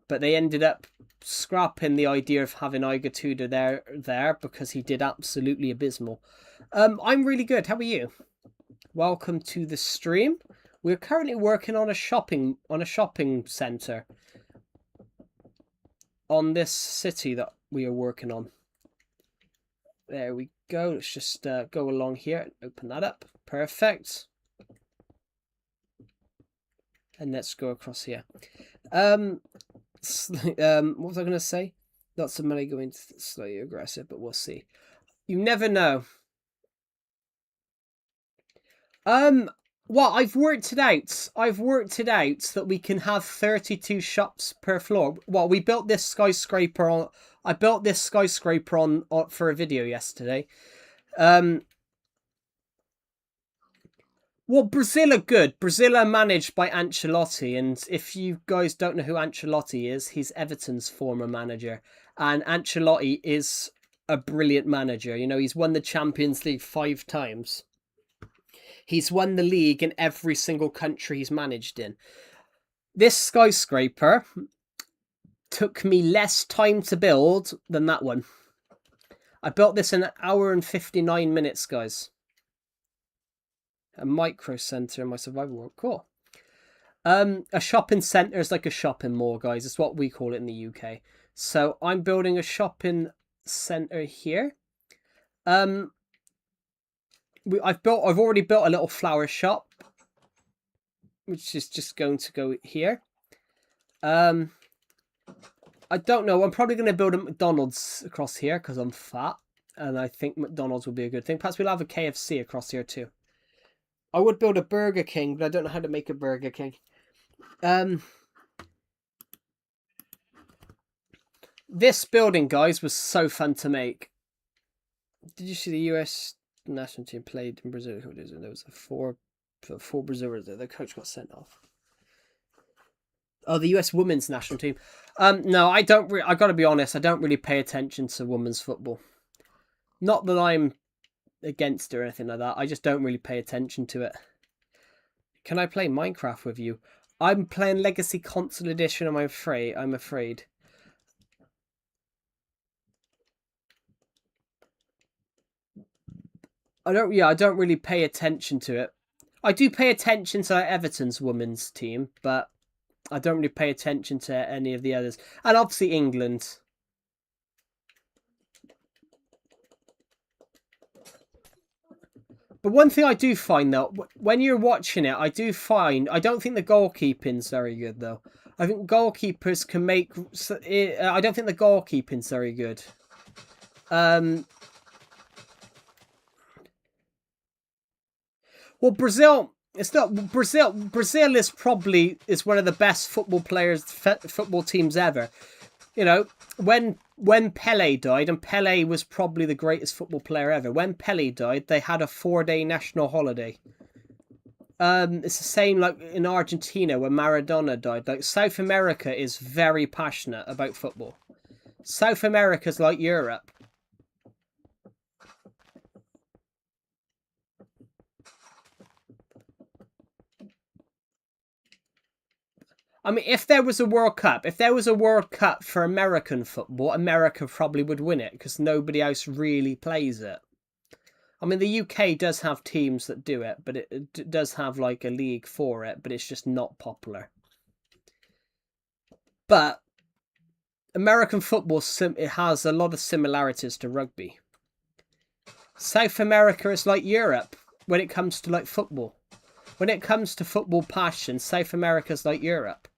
But they ended up scrapping the idea of having Igor Tudor there because he did absolutely abysmal. I'm really good. How are you? Welcome to the stream. We're currently working on a shopping centre on this city that we are working on. There we go. Let's just go along here and open that up. Perfect. And let's go across here. What was I going to say? Lots of money going slightly aggressive, but we'll see. You never know. Well, I've worked it out. That we can have 32 shops per floor. Well, we built this skyscraper on. I built this skyscraper on for a video yesterday. Well, Brazil are good. Brazil are managed by Ancelotti, and if you guys don't know who Ancelotti is, he's Everton's former manager, and Ancelotti is a brilliant manager. You know, he's won the Champions League 5 times. He's won the league in every single country he's managed in. This skyscraper took me less time to build than that one. I built this in 1 hour and 59 minutes, guys. A micro centre in my survival world. Cool. A shopping centre is like a shopping mall, guys. It's what we call it in the UK. So I'm building a shopping centre here. I've already built a little flower shop, which is just going to go here. I don't know. I'm probably going to build a McDonald's across here because I'm fat, and I think McDonald's would be a good thing. Perhaps we'll have a KFC across here too. I would build a Burger King, but I don't know how to make a Burger King. This building, guys, was so fun to make. Did you see the US national team played in Brazil? There was four Brazilians there. The coach got sent off. Oh, the US women's national team. No, I don't. I got to be honest. I don't really pay attention to women's football. Not that I'm against it or anything like that. I just don't really pay attention to it. Can I play Minecraft with you? I'm playing Legacy Console Edition. I'm afraid. I don't really pay attention to it. I do pay attention to Everton's women's team, but I don't really pay attention to any of the others. And obviously England. But one thing I do find though, when you're watching it, I don't think the goalkeeping's very good though. I think goalkeepers can make. I don't think the goalkeeping's very good. Well, Brazil. It's not Brazil. Brazil is one of the best football teams ever. You know, when Pele died, and Pele was probably the greatest football player ever. When Pele died, they had a 4-day national holiday. It's the same like in Argentina when Maradona died. Like South America is very passionate about football. South America's like Europe. I mean, if there was a World Cup for American football, America probably would win it because nobody else really plays it. I mean, the UK does have teams that do it, but it does have like a league for it, but it's just not popular. But American football it has a lot of similarities to rugby. South America is like Europe when it comes to like football. When it comes to football passion, South America's like Europe.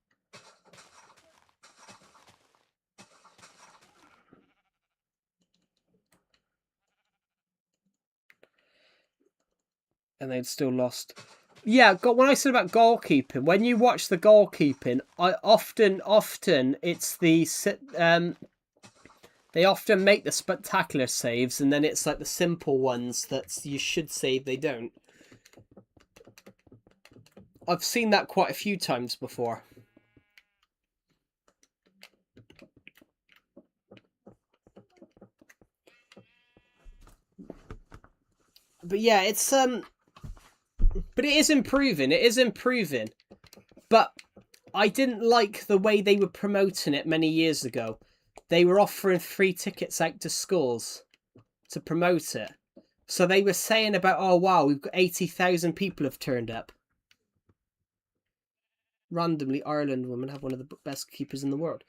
And they'd still lost. Yeah, when I said about goalkeeping, when you watch the goalkeeping, I often it's they often make the spectacular saves, and then it's like the simple ones that you should save, they don't. I've seen that quite a few times before. But yeah, it's but it is improving. It is improving. But I didn't like the way they were promoting it many years ago. They were offering free tickets out to schools to promote it. So they were saying about, oh wow, we've got 80,000 people have turned up. Randomly, Ireland women have one of the best keepers in the world.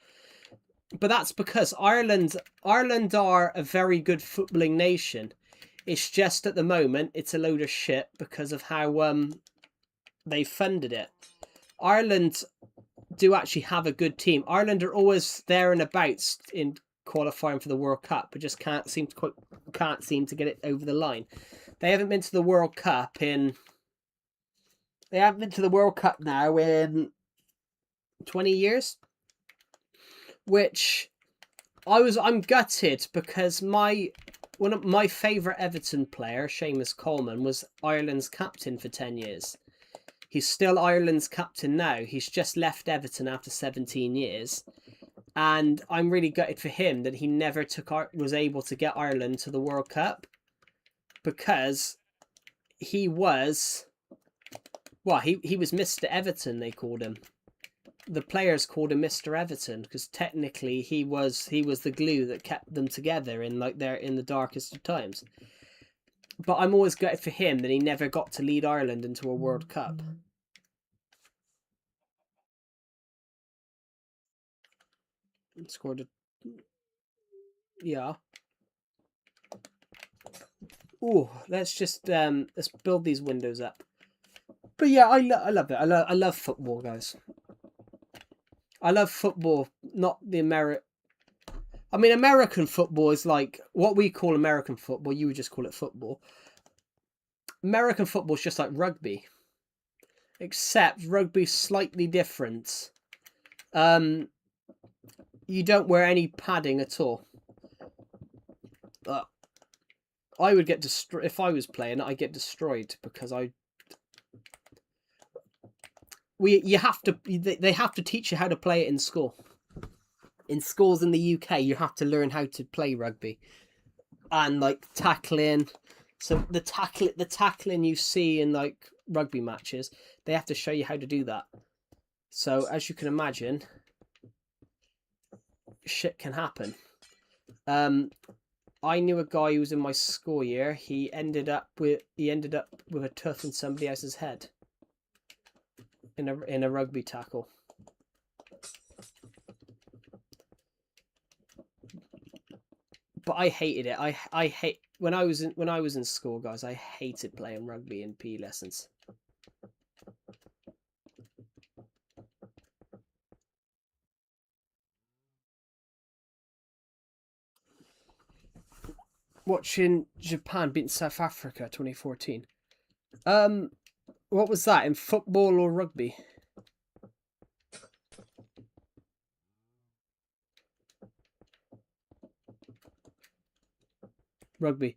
But that's because Ireland are a very good footballing nation. It's just at the moment it's a load of shit because of how they funded it. Ireland do actually have a good team. Ireland are always there and about in qualifying for the World Cup, but just can't seem to get it over the line. They haven't been to the World Cup in. They haven't been to the World Cup now in 20 years, which I'm gutted because one of my favourite Everton player, Seamus Coleman, was Ireland's captain for 10 years. He's still Ireland's captain now. He's just left Everton after 17 years. And I'm really gutted for him that he never was able to get Ireland to the World Cup. Because he was... Well, he was Mr. Everton, they called him. The players called him Mr. Everton because technically he was the glue that kept them together in the darkest of times. But I'm always gutted for him that he never got to lead Ireland into a World Cup. Scored a... Yeah. Ooh, let's just let's build these windows up. But yeah, I love it. I love football, guys. I love football, not the I mean, American football is like what we call American football. You would just call it football. American football is just like rugby, except rugby's slightly different. You don't wear any padding at all. I would get destroyed if I was playing. I get destroyed because they have to teach you how to play it in school. In schools in the UK, you have to learn how to play rugby, and like tackling. So the tackling you see in like rugby matches, they have to show you how to do that. So as you can imagine, shit can happen. I knew a guy who was in my school year. He ended up with a tooth in somebody else's head in a rugby tackle. But I hated it. I hate when I was in school, guys. I hated playing rugby in PE lessons. Watching Japan beat South Africa 2014. What was that, in football or rugby? Rugby.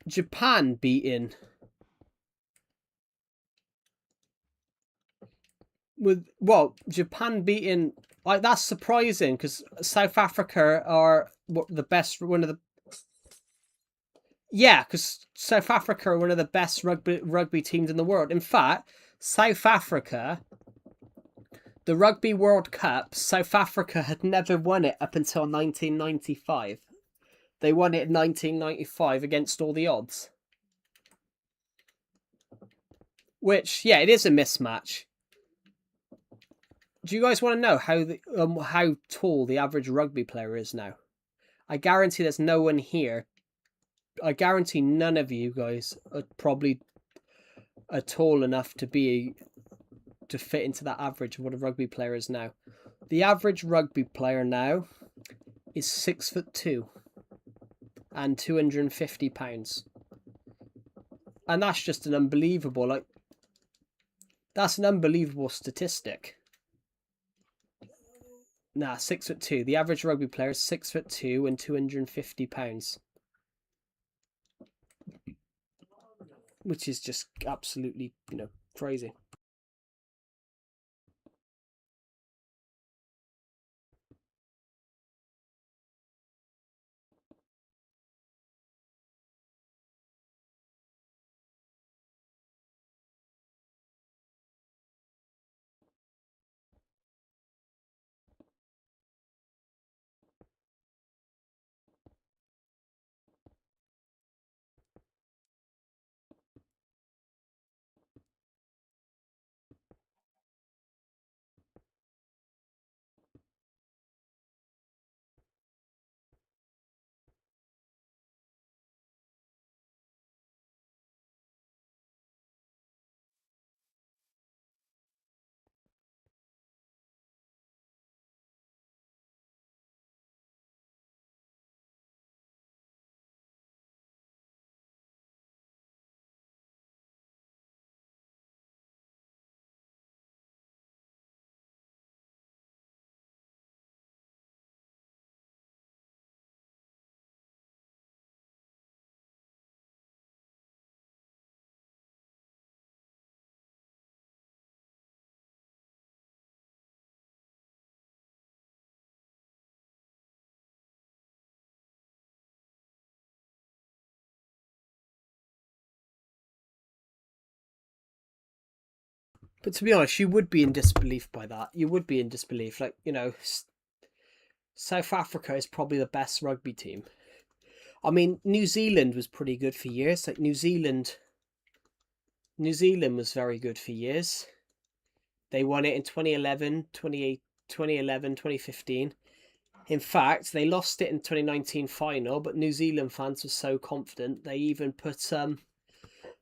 Japan beating Japan beating, like, that's surprising because South Africa are the best, one of the because South Africa are one of the best rugby teams in the world. In fact, South Africa, the Rugby World Cup, South Africa had never won it up until 1995. They won it in 1995 against all the odds. Which, yeah, it is a mismatch. Do you guys want to know how tall the average rugby player is now? I guarantee there's no one here. I guarantee none of you guys are probably tall enough to fit into that average of what a rugby player is now. The average rugby player now is 6'2" and 250 pounds, and that's just an unbelievable that's an unbelievable statistic. Nah, 6'2". The average rugby player is 6'2" and 250 pounds, which is just absolutely, crazy. But to be honest, you would be in disbelief by that. You would be in disbelief. South Africa is probably the best rugby team. I mean, New Zealand was pretty good for years. New Zealand was very good for years. They won it in 2011, 2015. In fact, they lost it in 2019 final, but New Zealand fans were so confident they even put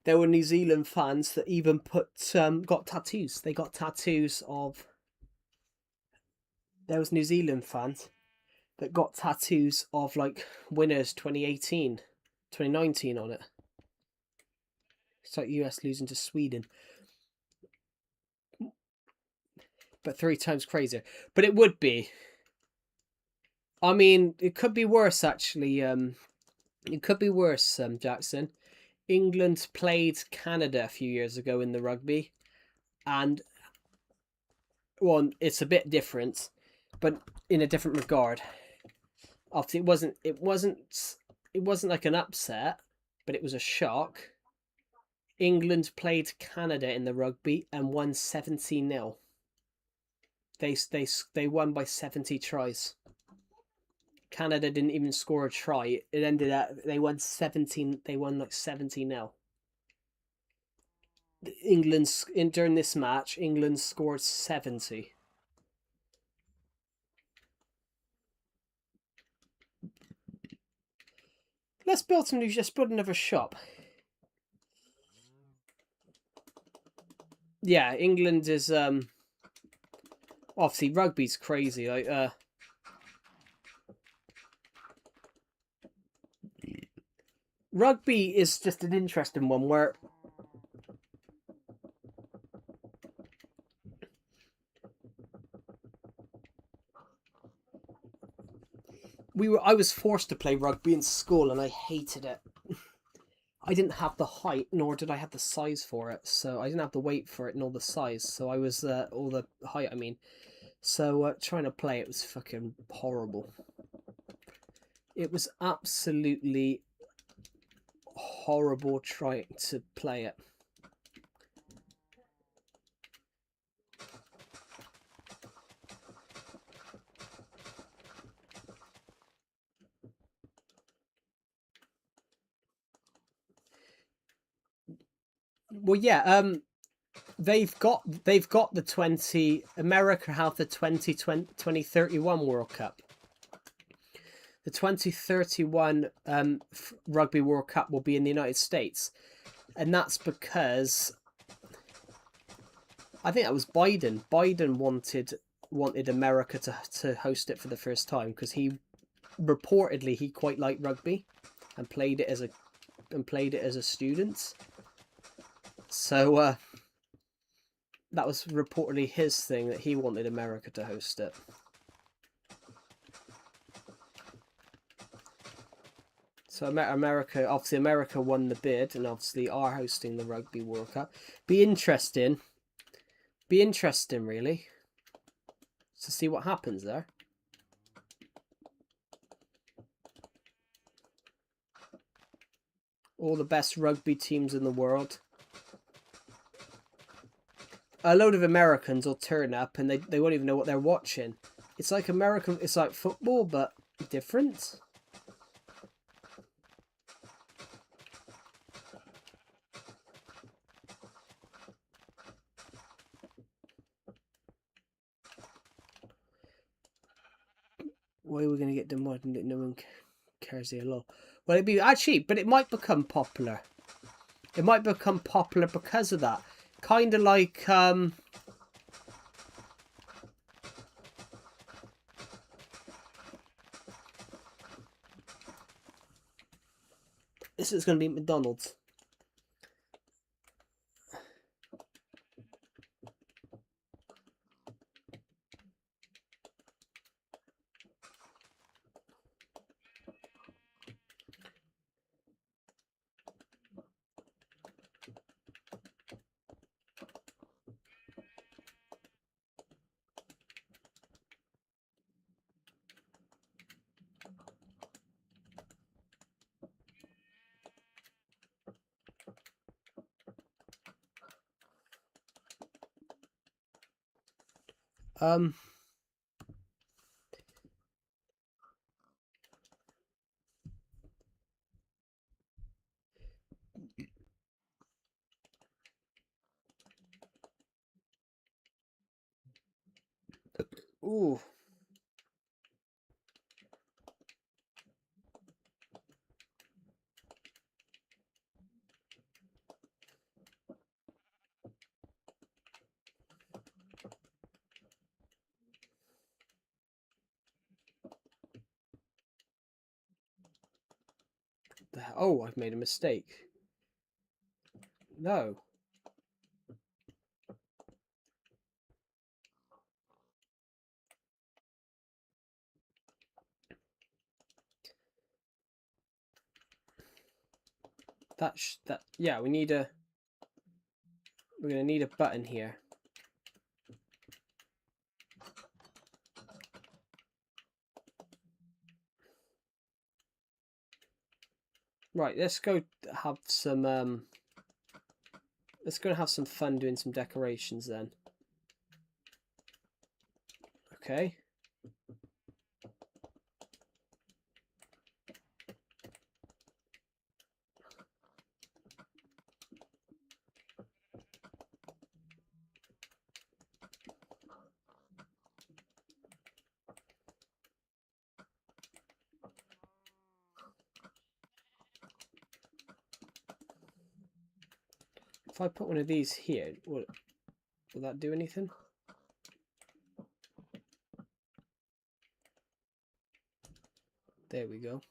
there were New Zealand fans that even got tattoos. They got tattoos of. There was New Zealand fans that got tattoos of winners 2018, 2019 on it. It's like US losing to Sweden. But 3 times crazier. But it would be. I mean, it could be worse, actually. It could be worse, Jackson. England played Canada a few years ago in the rugby. And, well, it's a bit different, but in a different regard. Obviously, it wasn't like an upset, but it was a shock. England played Canada in the rugby and won 70-0. They won by 70 tries. Canada didn't even score a try. It ended up they won 17. They won like 70-0. During this match, England scored 70. Let's build some new. Just build another shop. Yeah, England is obviously rugby's crazy. Like rugby is just an interesting one where I was forced to play rugby in school and I hated it. I didn't have the height, nor did I have the size for it. So I didn't have the weight for it, nor the size. So I was all the height. I mean, so trying to play it was fucking horrible. It was absolutely horrible trying to play it. Well, yeah, they've got the 20 America have the 2031 World Cup. The 2031 Rugby World Cup will be in the United States, and that's because I think that was Biden. Biden wanted America to host it for the first time because he quite liked rugby and played it as a student. So that was reportedly his thing, that he wanted America to host it. So America won the bid and obviously are hosting the Rugby World Cup. Be interesting, really, to see what happens there. All the best rugby teams in the world. A load of Americans will turn up and they won't even know what they're watching. It's like it's like football, but different. Why are we going to get demoted that no one cares here? Well, it'd be actually, but it might become popular. It might become popular because of that. Kind of like this is going to be McDonald's. Ooh. Oh, I've made a mistake. No. Yeah, we're gonna need a button here. Right, let's go have some let's go have some fun doing some decorations then. Okay. if I put one of these here, will that do anything? There we go.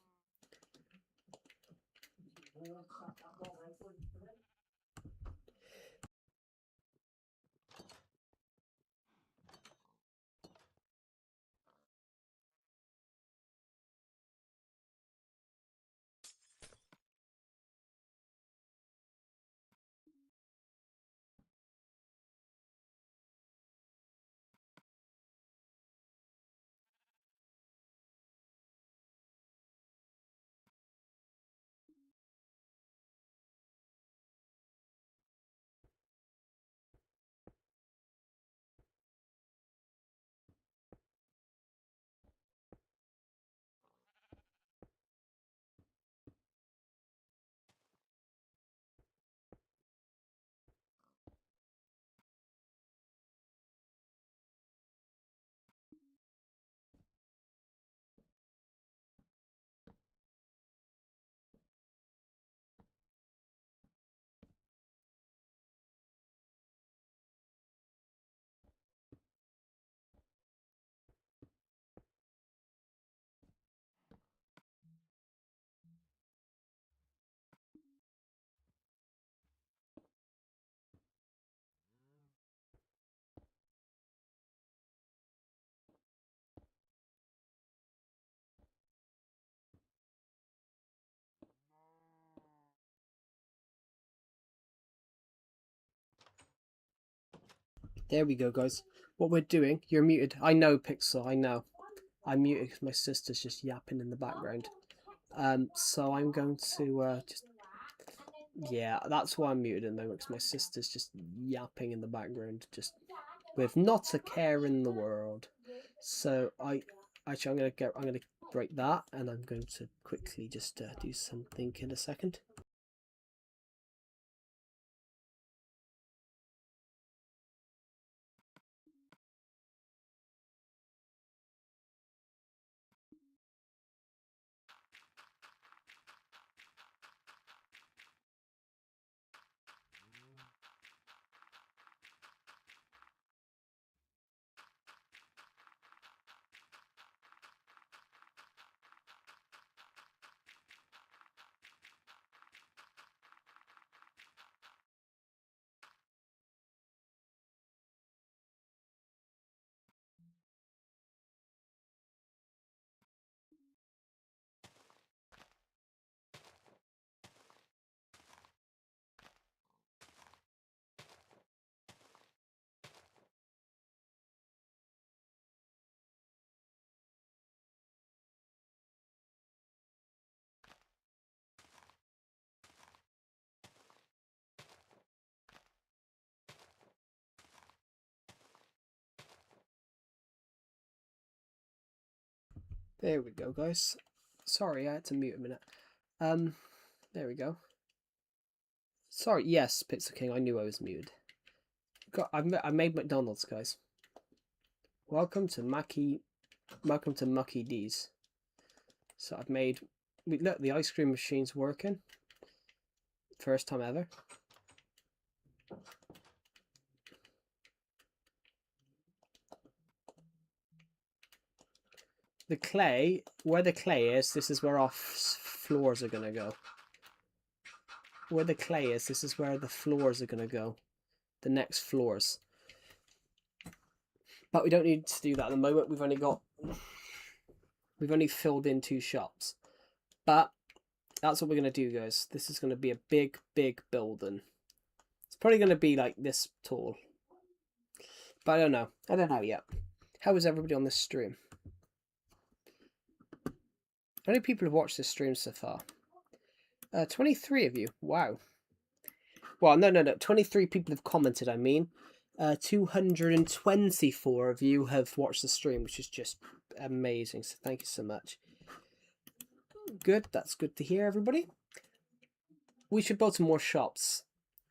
There we go, guys. What we're doing, you're muted. I know, Pixel, I know. I'm muted because my sister's just yapping in the background. So I'm going to just... Yeah, that's why I'm muted at the moment, because my sister's just yapping in the background, just with not a care in the world. So I'm gonna break that, and I'm going to quickly just do something in a second. There we go, guys. Sorry, I had to mute a minute. There we go. Sorry, yes, Pizza King, I knew I was muted. I made McDonald's, guys. Welcome to Mucky D's. So I've made... Look, the ice cream machine's working. First time ever. The clay, where the clay is, this is where our floors are going to go. Where the clay is, this is where the floors are going to go. The next floors. But we don't need to do that at the moment. We've only filled in 2 shops. But that's what we're going to do, guys. This is going to be a big, big building. It's probably going to be like this tall. But I don't know. I don't know yet. How is everybody on this stream? How many people have watched this stream so far? 23 of you. Wow. Well, no. 23 people have commented, I mean. 224 of you have watched the stream, which is just amazing. So thank you so much. Good. That's good to hear, everybody. We should build some more shops.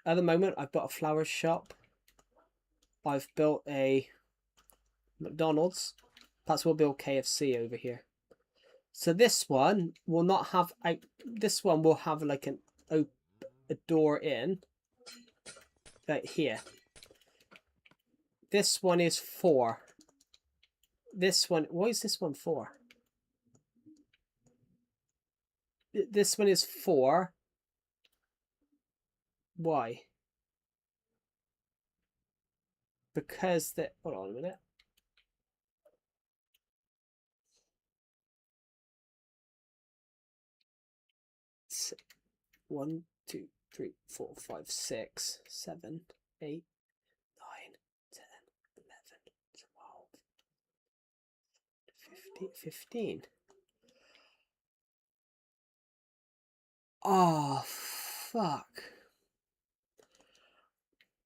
At the moment, I've built a flower shop. I've built a McDonald's. Perhaps we'll build KFC over here. So this one will not have... this one will have like a door in. here. This one is 4. This one, what is this one for? This one is 4. Why? Because the, hold on a minute. It's 1, 2, 3, 4, 5, 6, 7, 8, 9, 10, 11, 12, 15. Oh, fuck.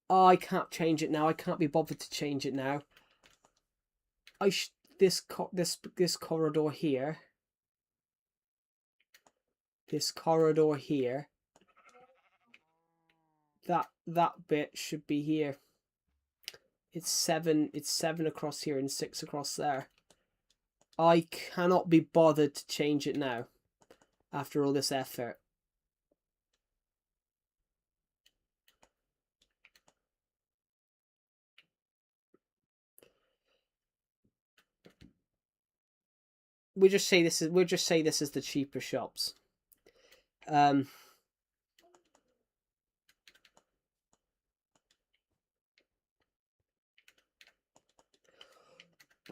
Oh, I can't change it now. I can't be bothered to change it now. This corridor here. This corridor here. That bit should be here. It's 7 across here and 6 across there. I cannot be bothered to change it now after all this effort. We'll just say this is the cheaper shops.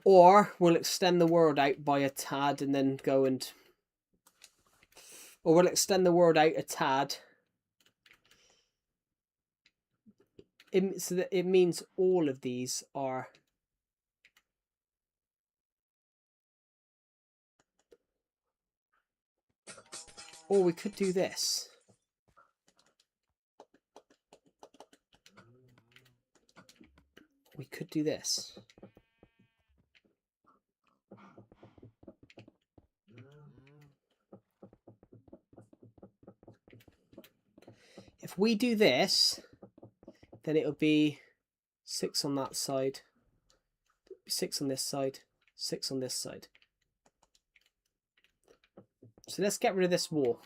Or we'll extend the word out by a tad and then go and... Or we'll extend the word out a tad. So that it means all of these are... Or we could do this. We could do this. If we do this, then it'll be 6 on that side, 6 on this side, 6 on this side. So let's get rid of this wall.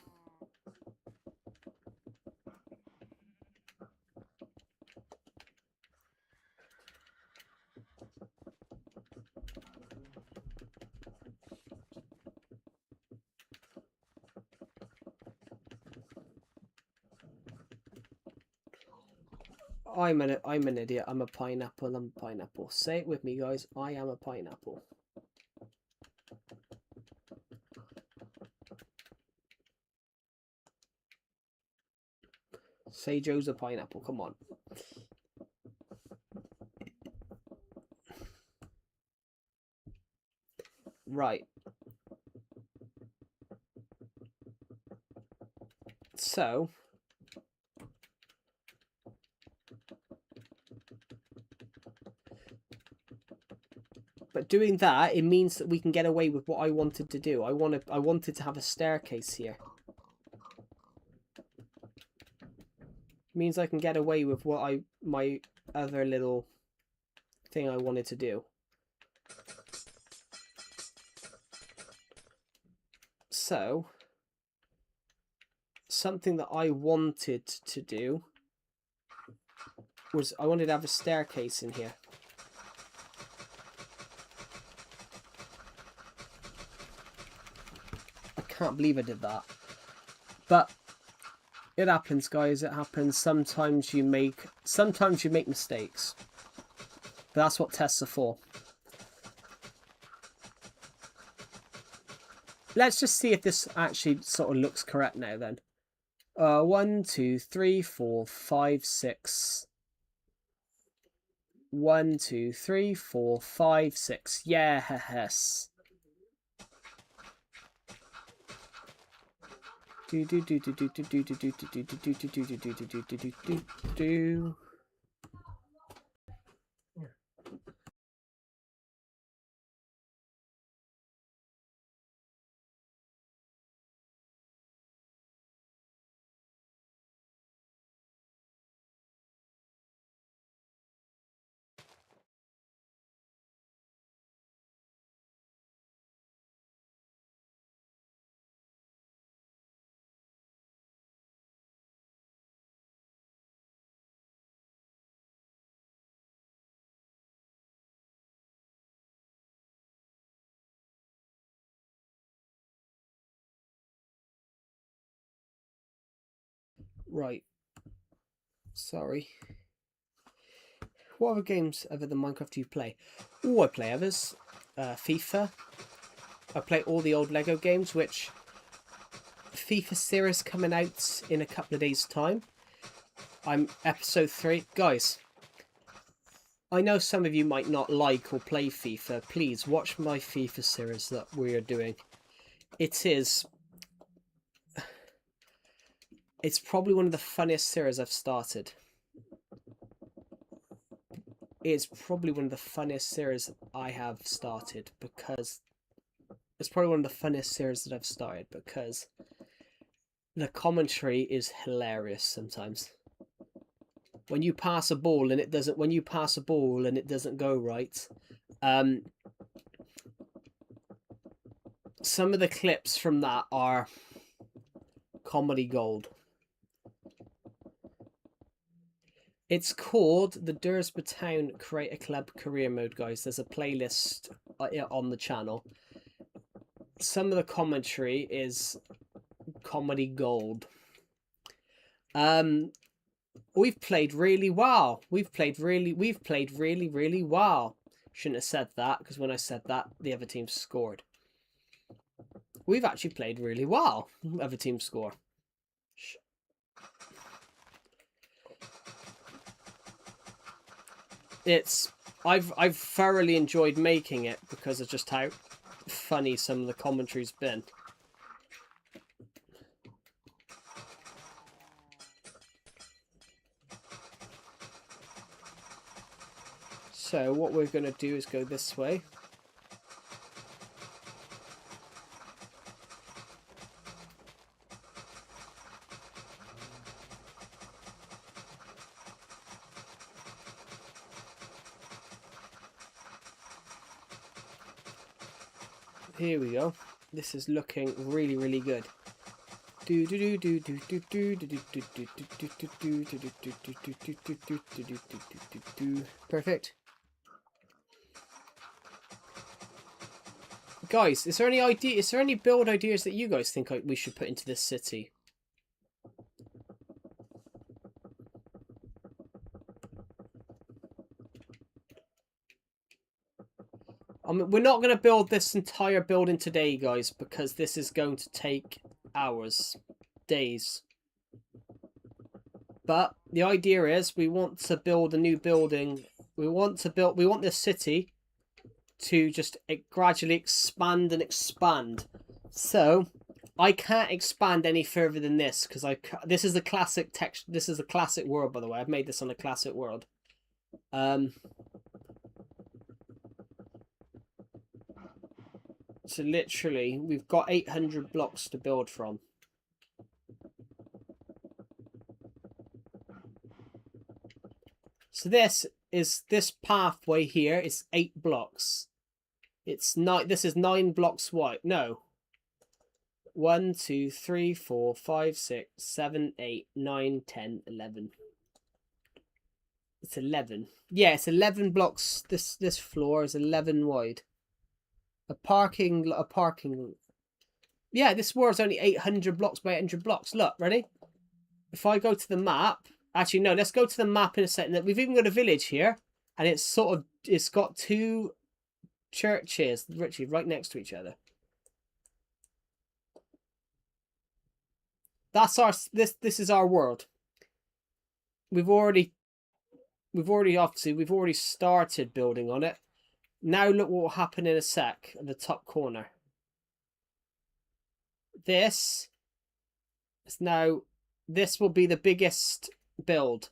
I'm an idiot. I'm a pineapple. I'm a pineapple. Say it with me, guys. I am a pineapple. Say Joe's a pineapple. Come on. Right. So... But doing that, it means that we can get away with what I wanted to do. I wanted to have a staircase here. It means I can get away with what my other little thing I wanted to do. So, something that I wanted to do was I wanted to have a staircase in here. I can't believe I did that. But it happens, guys. It happens. Sometimes you make mistakes. But that's what tests are for. Let's just see if this actually sort of looks correct now then. 1, 2, 3, 4, 5, 6. 1, 2, 3, 4, 5, 6. Yes. Do. Right. Sorry. What other games other than Minecraft do you play? Oh, I play others. FIFA. I play all the old Lego games, which FIFA series coming out in a couple of days' time. I'm episode 3. Guys, I know some of you might not like or play FIFA. Please watch my FIFA series that we are doing. It's probably one of the funniest series I've started. It's probably one of the funniest series I have started because it's probably one of the funniest series that I've started because the commentary is hilarious sometimes. When you pass a ball and it doesn't go right, some of the clips from that are comedy gold. It's called the Dursby Town Creator Club Career Mode, guys. There's a playlist on the channel. Some of the commentary is comedy gold. We've played really well. We've played really well. Shouldn't have said that, because when I said that, the other team scored. We've actually played really well. Other team score. I've thoroughly enjoyed making it because of just how funny some of the commentary's been. So what we're going to do is go this way. Here we go. This is looking really good. Perfect. Guys, is there any build ideas that you guys think we should put into this city? I mean, we're not going to build this entire building today, guys, because this is going to take hours, days. But the idea is we want to build a new building. We want this city to just gradually expand and expand. So I can't expand any further than this because this is the classic text. This is a classic world, by the way. I've made this on a classic world. So literally, we've got 800 blocks to build from. So this pathway here is 8 blocks. It's not. This is 9 blocks wide. No. 1, 2, 3, 4, 5, 6, 7, 8, 9, 10, 11. It's 11. Yeah, it's 11 blocks. This floor is 11 wide. A parking. Yeah, this world's only 800 blocks by 800 blocks. Look, ready? If I go to the map, actually no, let's go to the map in a second. We've even got a village here, and it's got 2 churches, literally right next to each other. That's this is our world. We've already started building on it. Now look what will happen in a sec at the top corner. This will be the biggest build.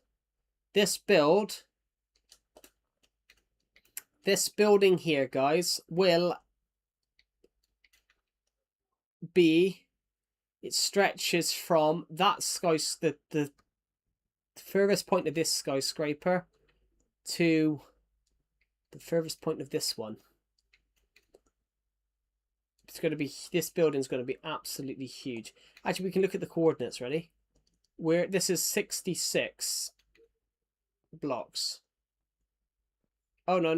This building here, guys, will be, it stretches from that the furthest point of this skyscraper to the furthest point of this one. It's going to be, this building's going to be absolutely huge. Actually, we can look at the coordinates. Ready? This is 66 blocks. Oh no.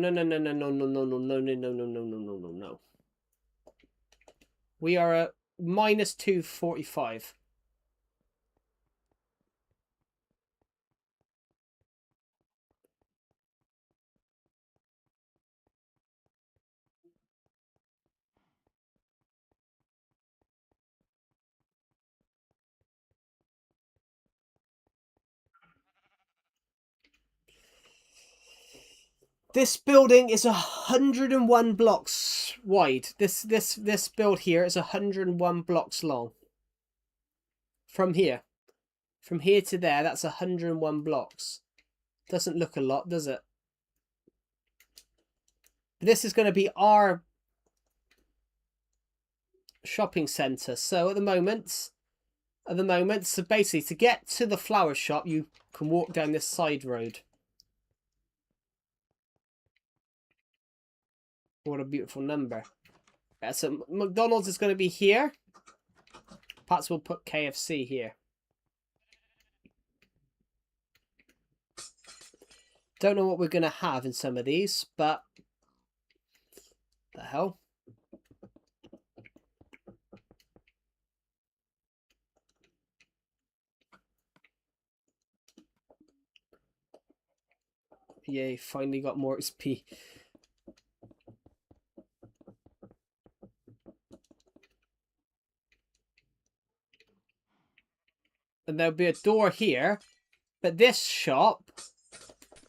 We are at -245. This building is 101 blocks wide. This build here is 101 blocks long. From here to there, that's 101 blocks. Doesn't look a lot, does it? This is going to be our shopping centre. So at the moment, so basically to get to the flower shop, you can walk down this side road. What a beautiful number. Yeah, so McDonald's is going to be here. Perhaps we'll put KFC here. Don't know what we're going to have in some of these, but the hell. Yay, finally got more XP. And there'll be a door here. But this shop,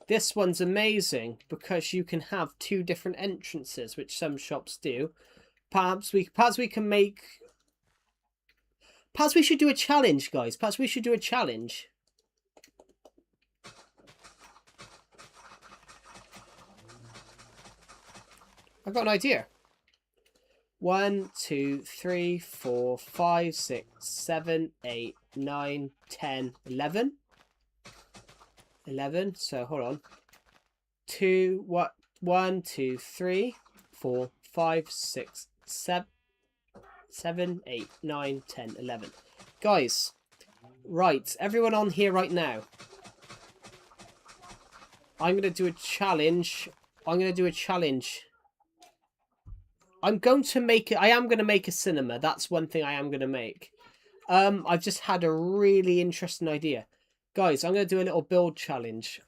this one's amazing because you can have 2 different entrances, which some shops do. Perhaps we can make... Perhaps we should do a challenge, guys. Perhaps we should do a challenge. I've got an idea. 1, 2, 3, 4, 5, 6, 7, 8, 9, 10, 11. 11. So hold on. 2, what? 1, 2, 3, 4, 5, 6, 7, 7, 8, 9, 10, 11. Guys, right, everyone on here right now. I'm going to do a challenge. I'm going to make it. I am going to make a cinema. That's one thing I am going to make. I've just had a really interesting idea. Guys, I'm going to do a little build challenge.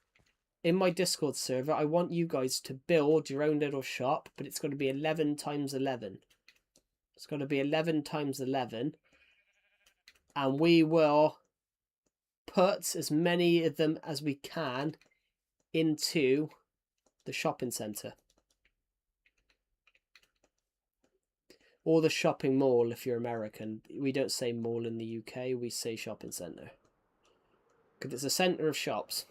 In my Discord server, I want you guys to build your own little shop, but it's going to be 11 times 11. It's going to be 11 times 11. And we will put as many of them as we can into the shopping centre. Or the shopping mall if you're American. We don't say mall in the UK, we say shopping centre. Because it's a centre of shops.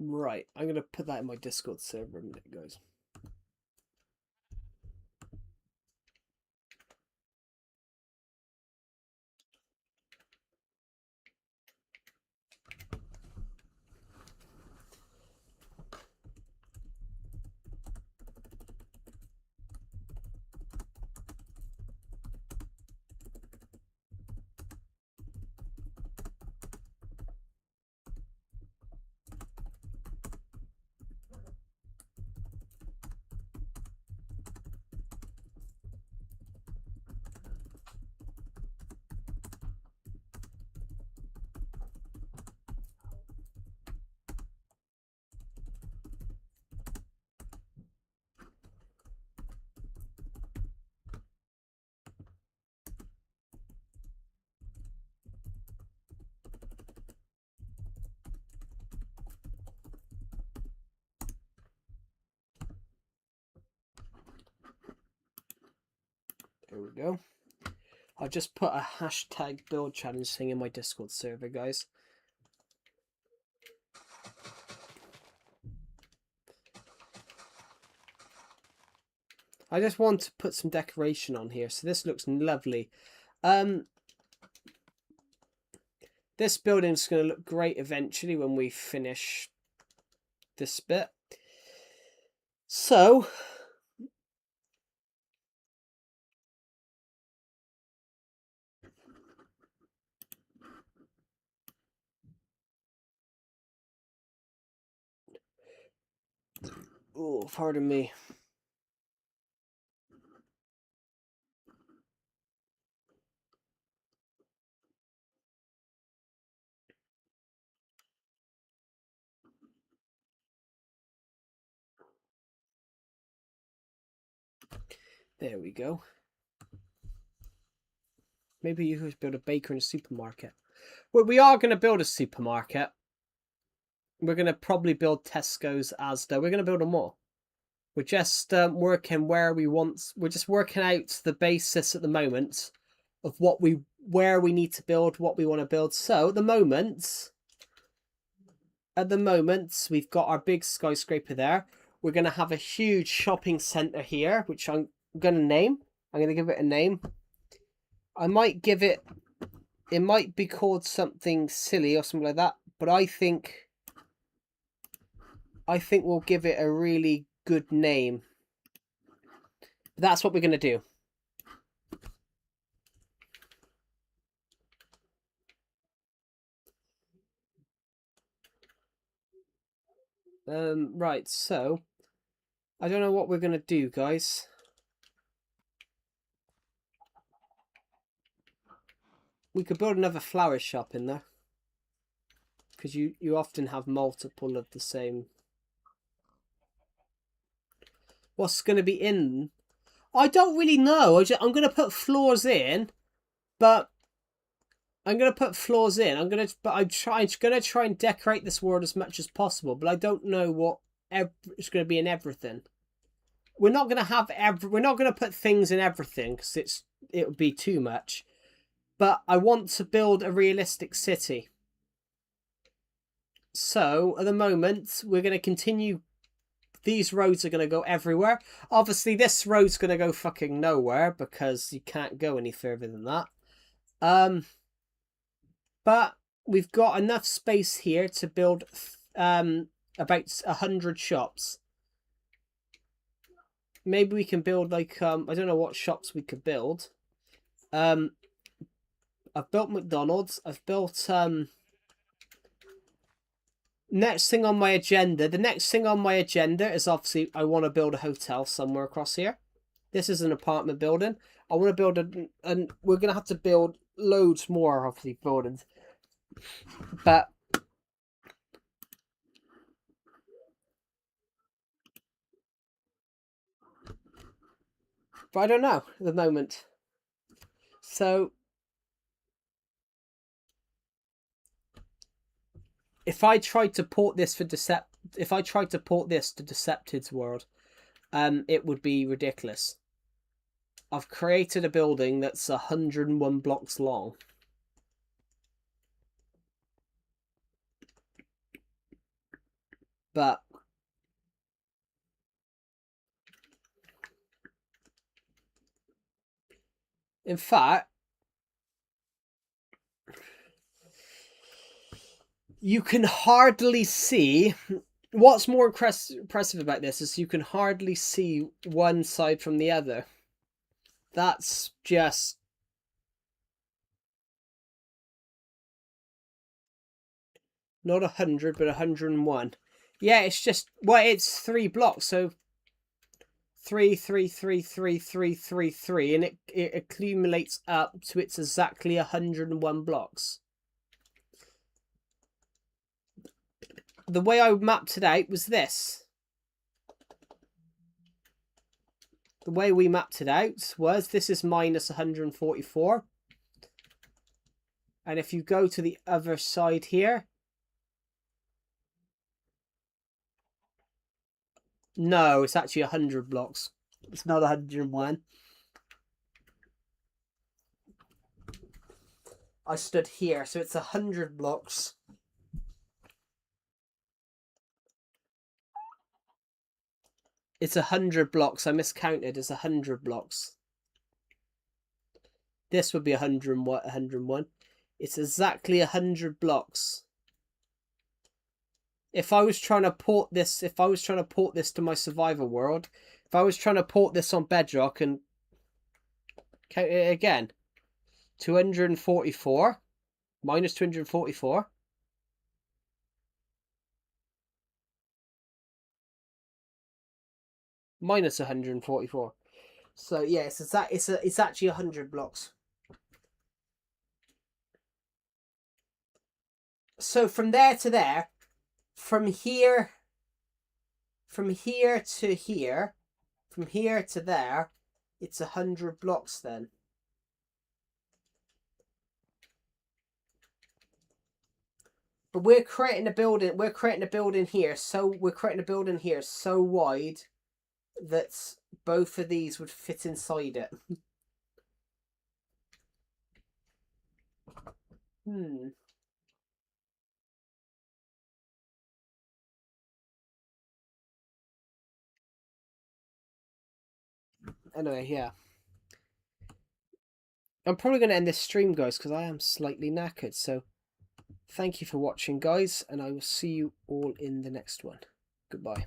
Right, I'm going to put that in my Discord server in a minute, guys. There we go. I've just put a hashtag build challenge thing in my Discord server, guys. I just want to put some decoration on here, so this looks lovely. This building's going to look great eventually when we finish this bit. So, oh, pardon me. There we go. Maybe you could build a baker and a supermarket. Well, we are going to build a supermarket. We're going to probably build Tesco's, Asda. We're going to build them all. We're just working where we want. We're just working out the basis at the moment of where we need to build, what we want to build. So at the moment, we've got our big skyscraper there. We're going to have a huge shopping centre here, which I'm going to name. I'm going to give it a name. I might give it. It might be called something silly or something like that, but I think we'll give it a really good name. That's what we're going to do. Right, so I don't know what we're going to do, guys. We could build another flower shop in there. Because you often have multiple of the same. What's going to be in? I don't really know. I'm going to put floors in, but I'm going to put floors in. I'm going to try and decorate this world as much as possible, but I don't know what it's going to be in everything. We're not going to have we're not going to put things in everything because it would be too much. But I want to build a realistic city. So at the moment, we're going to continue. These roads are going to go everywhere. Obviously, this road's going to go fucking nowhere because you can't go any further than that. But we've got enough space here to build about 100 shops. Maybe we can build like I don't know what shops we could build. I've built McDonald's. I've built next thing on my agenda. The next thing on my agenda is obviously I want to build a hotel somewhere across here. This is an apartment building. I want to build and we're gonna have to build loads more obviously buildings. But I don't know at the moment. So if I tried to port this to Decepted's world, it would be ridiculous. I've created a building that's 101 blocks long. But in fact, you can hardly see. What's more impressive about this is you can hardly see one side from the other. That's just not 100, but 101. Yeah, it's just it's 3 blocks, so 3, 3, 3, 3, 3, 3, 3, and it accumulates up to it's exactly 101 blocks. The way I mapped it out was this. The way we mapped it out was this is minus 144. And if you go to the other side here. No, it's actually 100 blocks. It's not 101. I stood here, so it's 100 blocks. It's 100 blocks. I miscounted. It's 100 blocks. This would be 101. It's exactly 100 blocks. If I was trying to port this, to my survivor world, if I was trying to port this on Bedrock and count it again, 244 minus 244. Minus 144. So yeah, it's actually 100 blocks. So from there to there, from here to here, from here to there, It's 100 blocks then. But we're creating a building. We're creating a building here. So we're creating a building here so wide that both of these would fit inside it. Anyway, yeah. I'm probably going to end this stream, guys, because I am slightly knackered. So thank you for watching, guys, and I will see you all in the next one. Goodbye.